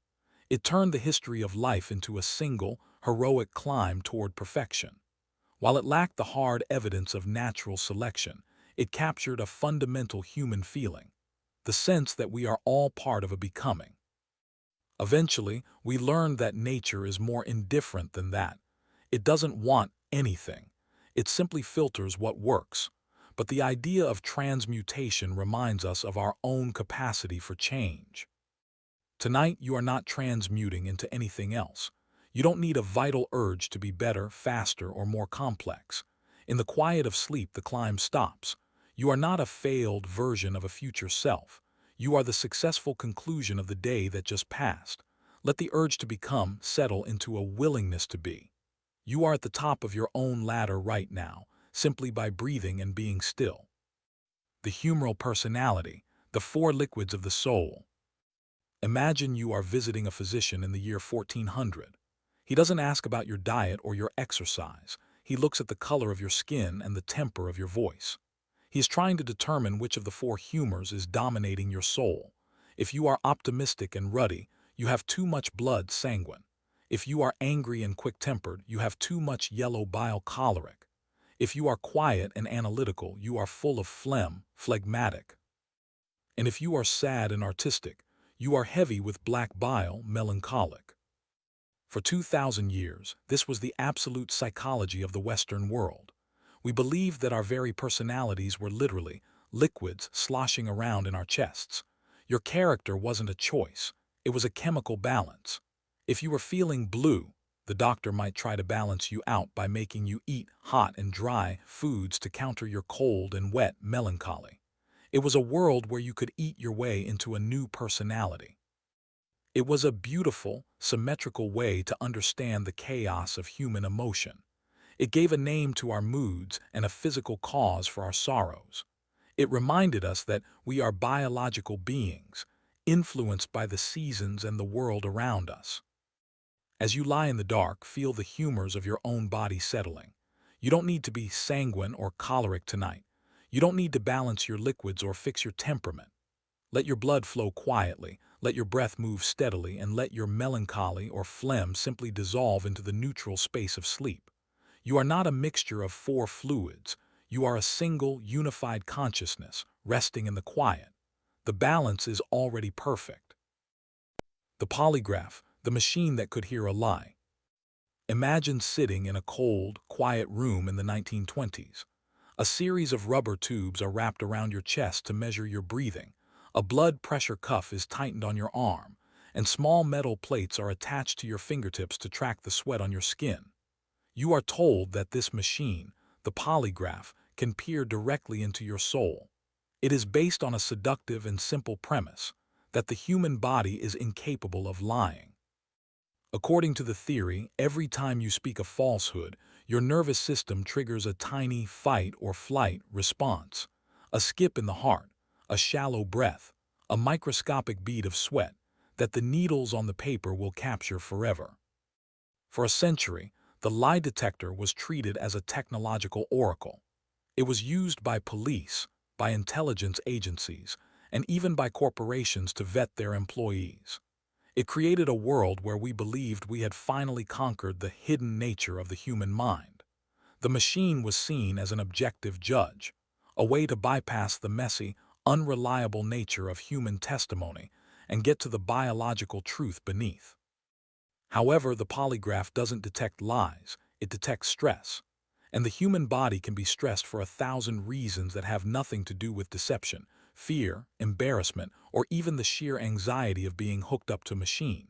It turned the history of life into a single, heroic climb toward perfection. While it lacked the hard evidence of natural selection, it captured a fundamental human feeling, the sense that we are all part of a becoming. Eventually, we learned that nature is more indifferent than that. It doesn't want anything. It simply filters what works. But the idea of transmutation reminds us of our own capacity for change. Tonight, you are not transmuting into anything else. You don't need a vital urge to be better, faster, or more complex. In the quiet of sleep, the climb stops. You are not a failed version of a future self. You are the successful conclusion of the day that just passed. Let the urge to become settle into a willingness to be. You are at the top of your own ladder right now, simply by breathing and being still. The humoral personality, the four liquids of the soul. Imagine you are visiting a physician in the year 1400. He doesn't ask about your diet or your exercise. He looks at the color of your skin and the temper of your voice. He is trying to determine which of the four humors is dominating your soul. If you are optimistic and ruddy, you have too much blood sanguine. If you are angry and quick-tempered, you have too much yellow bile choleric. If you are quiet and analytical, you are full of phlegm, phlegmatic. And if you are sad and artistic, you are heavy with black bile, melancholic. For 2,000 years, this was the absolute psychology of the Western world. We believed that our very personalities were literally liquids sloshing around in our chests. Your character wasn't a choice. It was a chemical balance. If you were feeling blue, the doctor might try to balance you out by making you eat hot and dry foods to counter your cold and wet melancholy. It was a world where you could eat your way into a new personality. It was a beautiful, symmetrical way to understand the chaos of human emotion. It gave a name to our moods and a physical cause for our sorrows. It reminded us that we are biological beings, influenced by the seasons and the world around us. As you lie in the dark, feel the humors of your own body settling. You don't need to be sanguine or choleric tonight. You don't need to balance your liquids or fix your temperament. Let your blood flow quietly, let your breath move steadily, and let your melancholy or phlegm simply dissolve into the neutral space of sleep. You are not a mixture of four fluids. You are a single, unified consciousness, resting in the quiet. The balance is already perfect. The polygraph, the machine that could hear a lie. Imagine sitting in a cold, quiet room in the 1920s. A series of rubber tubes are wrapped around your chest to measure your breathing. A blood pressure cuff is tightened on your arm, and small metal plates are attached to your fingertips to track the sweat on your skin. You are told that this machine, the polygraph, can peer directly into your soul. It is based on a seductive and simple premise, that the human body is incapable of lying. According to the theory, every time you speak a falsehood, your nervous system triggers a tiny fight or flight response. A skip in the heart, a shallow breath, a microscopic bead of sweat that the needles on the paper will capture forever. For a century, the lie detector was treated as a technological oracle. It was used by police, by intelligence agencies, and even by corporations to vet their employees. It created a world where we believed we had finally conquered the hidden nature of the human mind. The machine was seen as an objective judge, a way to bypass the messy, unreliable nature of human testimony and get to the biological truth beneath. However, the polygraph doesn't detect lies, it detects stress. And the human body can be stressed for 1,000 reasons that have nothing to do with deception, fear, embarrassment, or even the sheer anxiety of being hooked up to a machine.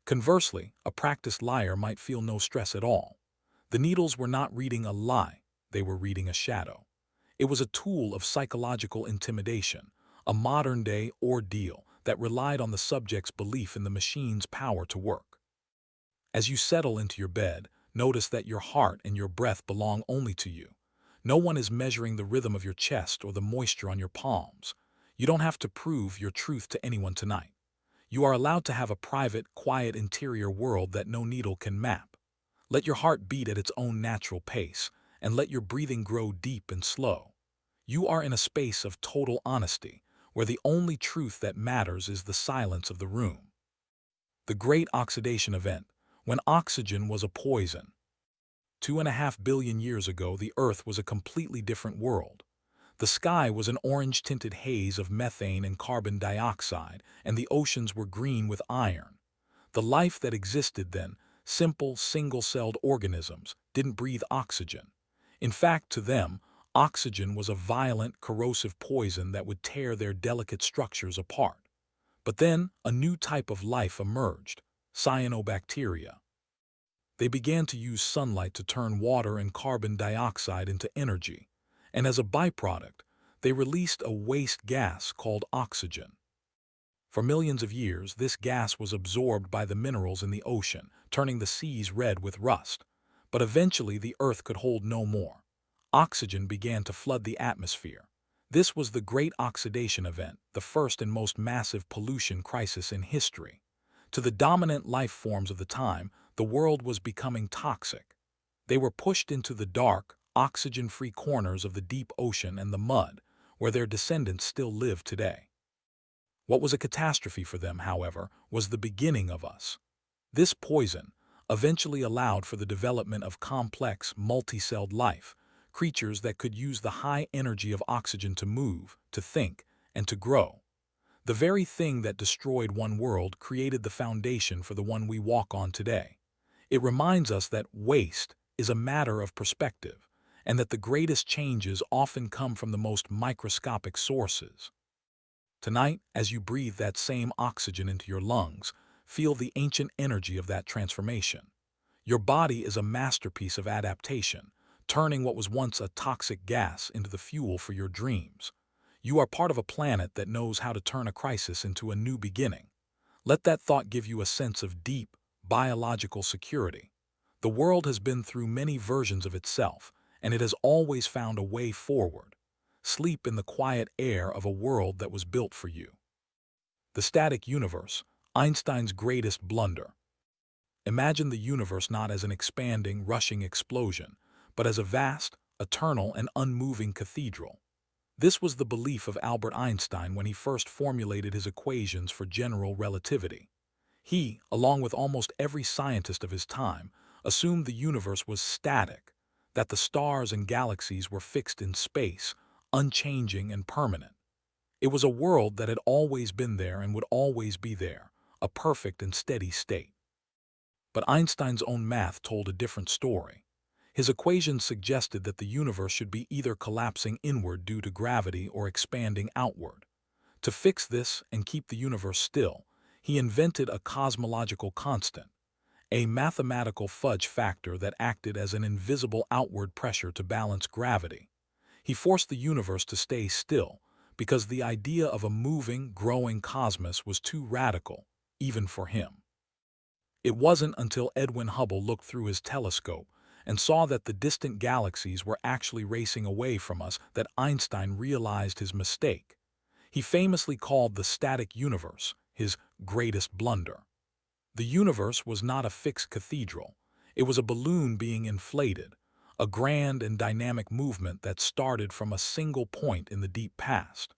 Conversely, a practiced liar might feel no stress at all. The needles were not reading a lie, they were reading a shadow. It was a tool of psychological intimidation, a modern-day ordeal that relied on the subject's belief in the machine's power to work. As you settle into your bed, notice that your heart and your breath belong only to you. No one is measuring the rhythm of your chest or the moisture on your palms. You don't have to prove your truth to anyone tonight. You are allowed to have a private, quiet interior world that no needle can map. Let your heart beat at its own natural pace, and let your breathing grow deep and slow. You are in a space of total honesty, where the only truth that matters is the silence of the room. The Great Oxidation Event, when oxygen was a poison. 2.5 billion years ago, the Earth was a completely different world. The sky was an orange-tinted haze of methane and carbon dioxide, and the oceans were green with iron. The life that existed then Simple, single-celled organisms didn't breathe oxygen. In fact, to them, oxygen was a violent, corrosive poison that would tear their delicate structures apart. But then, a new type of life emerged: cyanobacteria. They began to use sunlight to turn water and carbon dioxide into energy, and as a byproduct, they released a waste gas called oxygen. For millions of years, this gas was absorbed by the minerals in the ocean, turning the seas red with rust. But eventually, the Earth could hold no more. Oxygen began to flood the atmosphere. This was the Great Oxidation Event, the first and most massive pollution crisis in history. To the dominant life forms of the time, the world was becoming toxic. They were pushed into the dark, oxygen-free corners of the deep ocean and the mud, where their descendants still live today. What was a catastrophe for them, however, was the beginning of us. This poison eventually allowed for the development of complex, multi-celled life, creatures that could use the high energy of oxygen to move, to think, and to grow. The very thing that destroyed one world created the foundation for the one we walk on today. It reminds us that waste is a matter of perspective, and that the greatest changes often come from the most microscopic sources. Tonight, as you breathe that same oxygen into your lungs, feel the ancient energy of that transformation. Your body is a masterpiece of adaptation, turning what was once a toxic gas into the fuel for your dreams. You are part of a planet that knows how to turn a crisis into a new beginning. Let that thought give you a sense of deep, biological security. The world has been through many versions of itself, and it has always found a way forward. Sleep in the quiet air of a world that was built for you. The static universe, Einstein's greatest blunder. Imagine the universe not as an expanding, rushing explosion, but as a vast, eternal, and unmoving cathedral. This was the belief of Albert Einstein when he first formulated his equations for general relativity. He, along with almost every scientist of his time, assumed the universe was static, that the stars and galaxies were fixed in space, unchanging and permanent. It was a world that had always been there and would always be there, a perfect and steady state. But Einstein's own math told a different story. His equations suggested that the universe should be either collapsing inward due to gravity or expanding outward. To fix this and keep the universe still, he invented a cosmological constant, a mathematical fudge factor that acted as an invisible outward pressure to balance gravity. He forced the universe to stay still because the idea of a moving, growing cosmos was too radical, even for him. It wasn't until Edwin Hubble looked through his telescope and saw that the distant galaxies were actually racing away from us that Einstein realized his mistake. He famously called the static universe his greatest blunder. The universe was not a fixed cathedral. It was a balloon being inflated, a grand and dynamic movement that started from a single point in the deep past.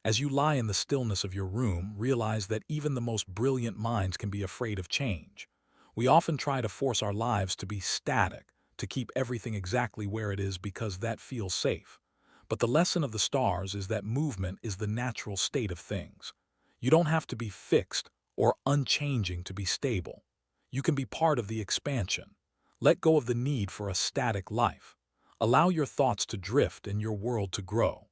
As you lie in the stillness of your room, realize that even the most brilliant minds can be afraid of change. We often try to force our lives to be static, to keep everything exactly where it is because that feels safe. But the lesson of the stars is that movement is the natural state of things. You don't have to be fixed or unchanging to be stable. You can be part of the expansion. Let go of the need for a static life. Allow your thoughts to drift and your world to grow.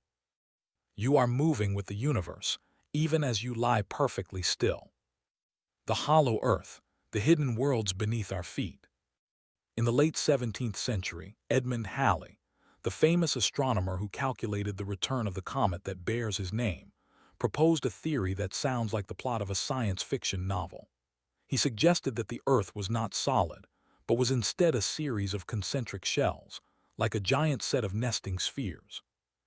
You are moving with the universe, even as you lie perfectly still. The hollow earth, the hidden worlds beneath our feet. In the late 17th century, Edmund Halley, the famous astronomer who calculated the return of the comet that bears his name, proposed a theory that sounds like the plot of a science fiction novel. He suggested that the Earth was not solid, but was instead a series of concentric shells, like a giant set of nesting spheres.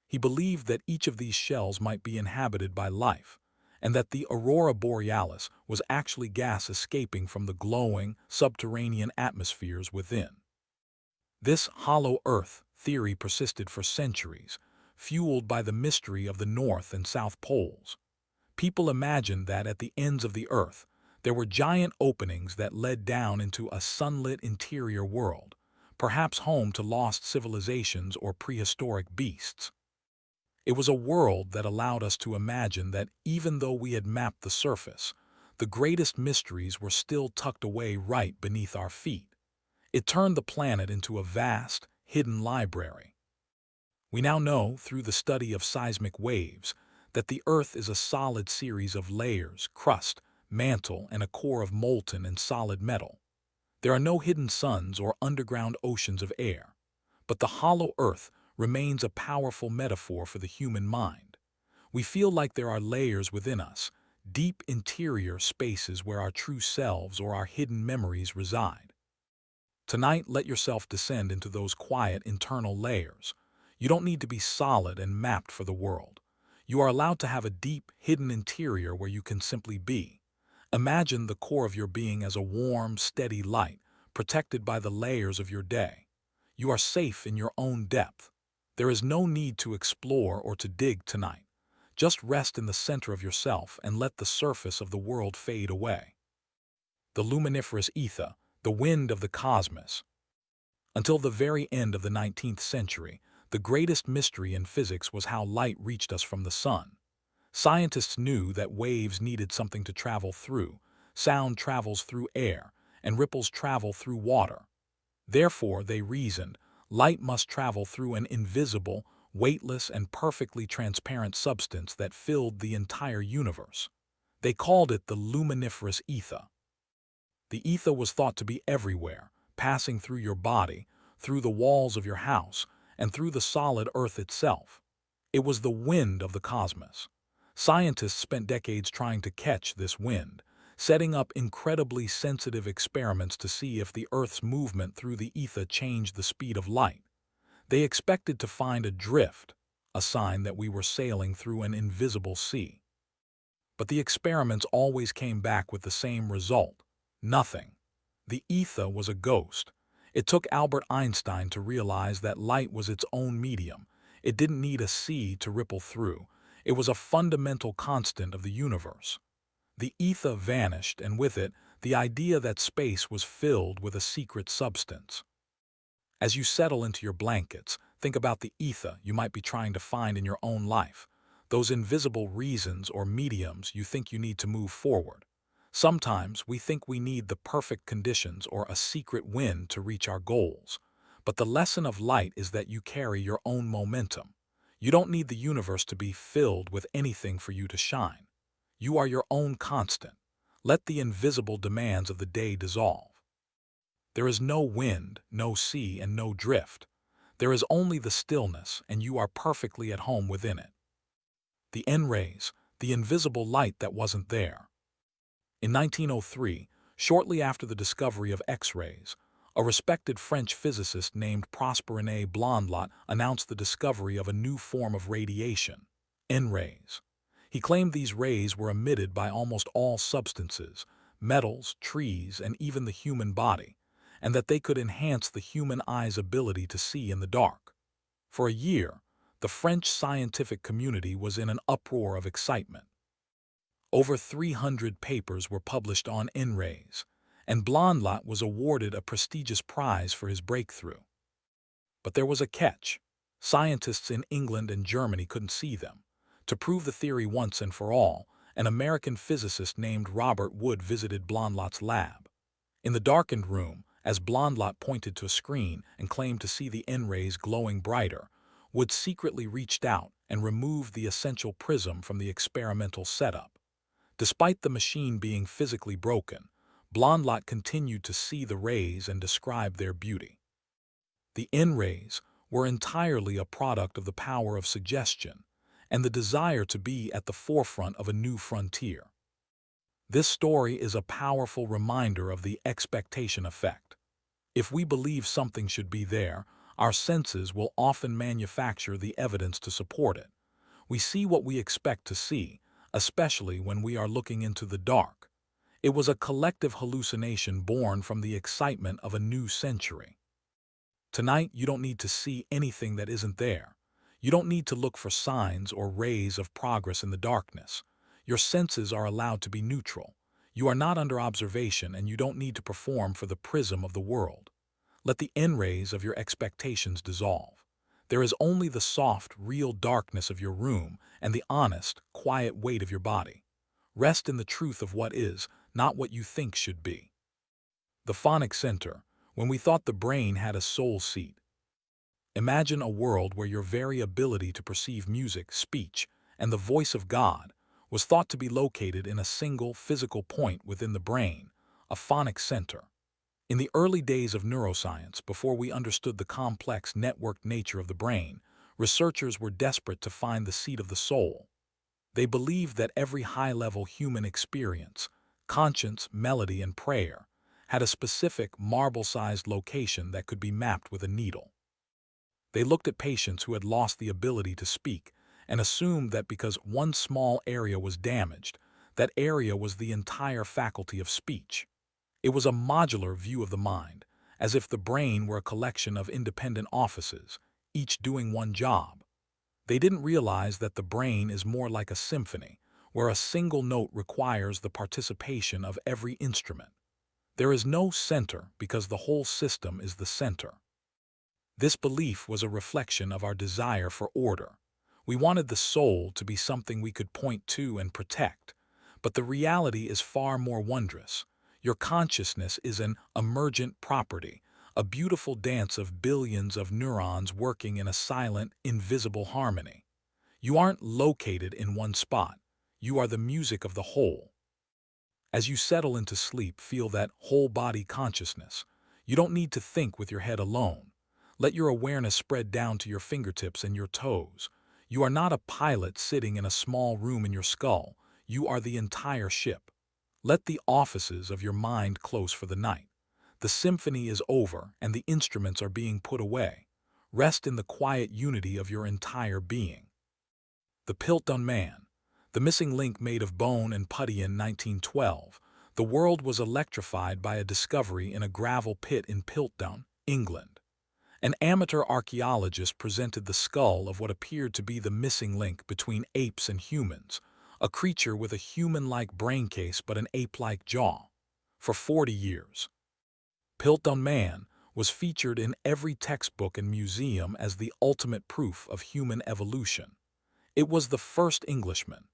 He believed that each of these shells might be inhabited by life, and that the aurora borealis was actually gas escaping from the glowing, subterranean atmospheres within. This hollow Earth theory persisted for centuries, fueled by the mystery of the North and South Poles. People imagined that at the ends of the Earth, there were giant openings that led down into a sunlit interior world, perhaps home to lost civilizations or prehistoric beasts. It was a world that allowed us to imagine that even though we had mapped the surface, the greatest mysteries were still tucked away right beneath our feet. It turned the planet into a vast, hidden library. We now know, through the study of seismic waves, that the Earth is a solid series of layers, crust, mantle, and a core of molten and solid metal. There are no hidden suns or underground oceans of air. But the hollow Earth remains a powerful metaphor for the human mind. We feel like there are layers within us, deep interior spaces where our true selves or our hidden memories reside. Tonight, let yourself descend into those quiet internal layers. You don't need to be solid and mapped for the world. You are allowed to have a deep, hidden interior where you can simply be. Imagine the core of your being as a warm, steady light, protected by the layers of your day. You are safe in your own depth. There is no need to explore or to dig tonight. Just rest in the center of yourself and let the surface of the world fade away. The luminiferous ether, the wind of the cosmos. Until the very end of the 19th century, the greatest mystery in physics was how light reached us from the sun. Scientists knew that waves needed something to travel through. Sound travels through air, and ripples travel through water. Therefore, they reasoned, light must travel through an invisible, weightless, and perfectly transparent substance that filled the entire universe. They called it the luminiferous ether. The ether was thought to be everywhere, passing through your body, through the walls of your house, and through the solid Earth itself. It was the wind of the cosmos. Scientists spent decades trying to catch this wind, setting up incredibly sensitive experiments to see if the Earth's movement through the ether changed the speed of light. They expected to find a drift, a sign that we were sailing through an invisible sea. But the experiments always came back with the same result: nothing. The ether was a ghost. It took Albert Einstein to realize that light was its own medium. It didn't need a sea to ripple through. It was a fundamental constant of the universe. The ether vanished, and with it, the idea that space was filled with a secret substance. As you settle into your blankets, think about the ether you might be trying to find in your own life, those invisible reasons or mediums you think you need to move forward. Sometimes we think we need the perfect conditions or a secret wind to reach our goals. But the lesson of light is that you carry your own momentum. You don't need the universe to be filled with anything for you to shine. You are your own constant. Let the invisible demands of the day dissolve. There is no wind, no sea, and no drift. There is only the stillness, and you are perfectly at home within it. The N-rays, the invisible light that wasn't there. In 1903, shortly after the discovery of X-rays, a respected French physicist named Prosper-René Blondlot announced the discovery of a new form of radiation, N-rays. He claimed these rays were emitted by almost all substances, metals, trees, and even the human body, and that they could enhance the human eye's ability to see in the dark. For a year, the French scientific community was in an uproar of excitement. Over 300 papers were published on N-rays, and Blondlot was awarded a prestigious prize for his breakthrough. But there was a catch. Scientists in England and Germany couldn't see them. To prove the theory once and for all, an American physicist named Robert Wood visited Blondlot's lab. In the darkened room, as Blondlot pointed to a screen and claimed to see the N-rays glowing brighter, Wood secretly reached out and removed the essential prism from the experimental setup. Despite the machine being physically broken, Blondlot continued to see the rays and describe their beauty. The N-rays were entirely a product of the power of suggestion and the desire to be at the forefront of a new frontier. This story is a powerful reminder of the expectation effect. If we believe something should be there, our senses will often manufacture the evidence to support it. We see what we expect to see, especially when we are looking into the dark. It was a collective hallucination born from the excitement of a new century. Tonight, you don't need to see anything that isn't there. You don't need to look for signs or rays of progress in the darkness. Your senses are allowed to be neutral. You are not under observation, and you don't need to perform for the prism of the world. Let the N-rays of your expectations dissolve. There is only the soft, real darkness of your room and the honest, quiet weight of your body. Rest in the truth of what is, not what you think should be. The Phonic Centre, when we thought the brain had a soul seat. Imagine a world where your very ability to perceive music, speech, and the voice of God was thought to be located in a single physical point within the brain, a phonic center. In the early days of neuroscience, before we understood the complex networked nature of the brain, researchers were desperate to find the seat of the soul. They believed that every high-level human experience, conscience, melody, and prayer, had a specific marble-sized location that could be mapped with a needle. They looked at patients who had lost the ability to speak and assumed that because one small area was damaged, that area was the entire faculty of speech. It was a modular view of the mind, as if the brain were a collection of independent offices, each doing one job. They didn't realize that the brain is more like a symphony, where a single note requires the participation of every instrument. There is no center because the whole system is the center. This belief was a reflection of our desire for order. We wanted the soul to be something we could point to and protect, but the reality is far more wondrous. Your consciousness is an emergent property, a beautiful dance of billions of neurons working in a silent, invisible harmony. You aren't located in one spot. You are the music of the whole. As you settle into sleep, feel that whole-body consciousness. You don't need to think with your head alone. Let your awareness spread down to your fingertips and your toes. You are not a pilot sitting in a small room in your skull. You are the entire ship. Let the offices of your mind close for the night. The symphony is over and the instruments are being put away. Rest in the quiet unity of your entire being. The Piltdown Man, the missing link made of bone and putty in 1912, the world was electrified by a discovery in a gravel pit in Piltdown, England. An amateur archaeologist presented the skull of what appeared to be the missing link between apes and humans, a creature with a human-like brain case but an ape-like jaw. For 40 years, Piltdown Man was featured in every textbook and museum as the ultimate proof of human evolution. It was the first Englishman,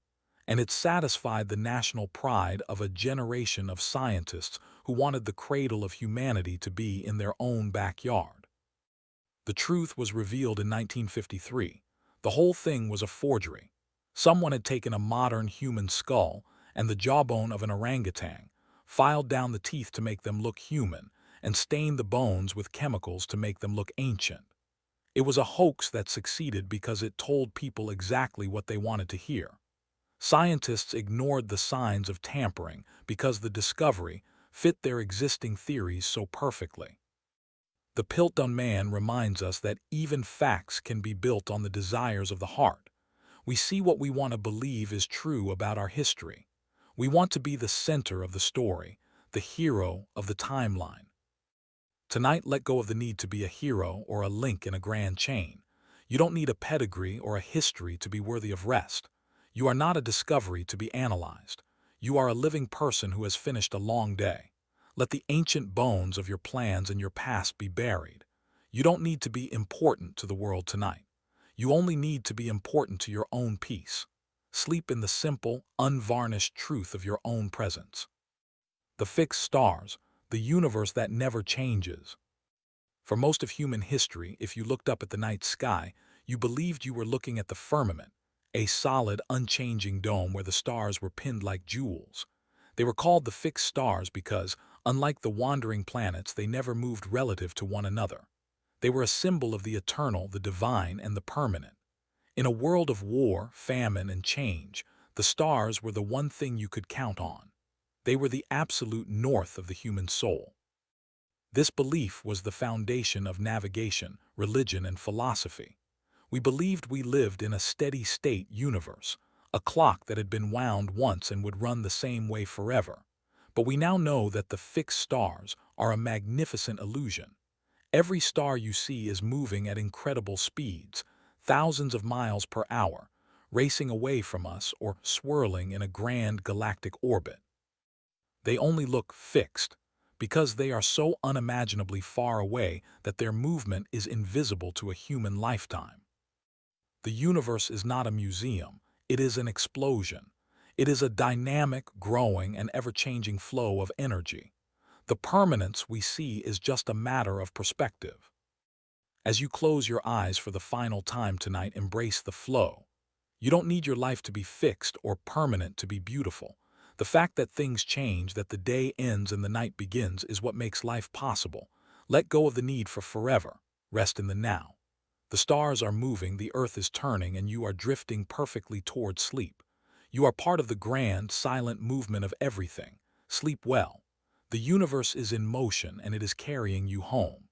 and it satisfied the national pride of a generation of scientists who wanted the cradle of humanity to be in their own backyard. The truth was revealed in 1953. The whole thing was a forgery. Someone had taken a modern human skull and the jawbone of an orangutan, filed down the teeth to make them look human, and stained the bones with chemicals to make them look ancient. It was a hoax that succeeded because it told people exactly what they wanted to hear. Scientists ignored the signs of tampering because the discovery fit their existing theories so perfectly. The Piltdown Man reminds us that even facts can be built on the desires of the heart. We see what we want to believe is true about our history. We want to be the center of the story, the hero of the timeline. Tonight, let go of the need to be a hero or a link in a grand chain. You don't need a pedigree or a history to be worthy of rest. You are not a discovery to be analyzed. You are a living person who has finished a long day. Let the ancient bones of your plans and your past be buried. You don't need to be important to the world tonight. You only need to be important to your own peace. Sleep in the simple, unvarnished truth of your own presence. The fixed stars, the universe that never changes. For most of human history, if you looked up at the night sky, you believed you were looking at the firmament, a solid, unchanging dome where the stars were pinned like jewels. They were called the fixed stars because, unlike the wandering planets, they never moved relative to one another. They were a symbol of the eternal, the divine, and the permanent. In a world of war, famine, and change, the stars were the one thing you could count on. They were the absolute north of the human soul. This belief was the foundation of navigation, religion, and philosophy. We believed we lived in a steady-state universe, a clock that had been wound once and would run the same way forever. But we now know that the fixed stars are a magnificent illusion. Every star you see is moving at incredible speeds, thousands of miles per hour, racing away from us or swirling in a grand galactic orbit. They only look fixed because they are so unimaginably far away that their movement is invisible to a human lifetime. The universe is not a museum, it is an explosion. It is a dynamic, growing, and ever-changing flow of energy. The permanence we see is just a matter of perspective. As you close your eyes for the final time tonight, embrace the flow. You don't need your life to be fixed or permanent to be beautiful. The fact that things change, that the day ends and the night begins, is what makes life possible. Let go of the need for forever. Rest in the now. The stars are moving, the earth is turning, and you are drifting perfectly toward sleep. You are part of the grand, silent movement of everything. Sleep well. The universe is in motion and it is carrying you home.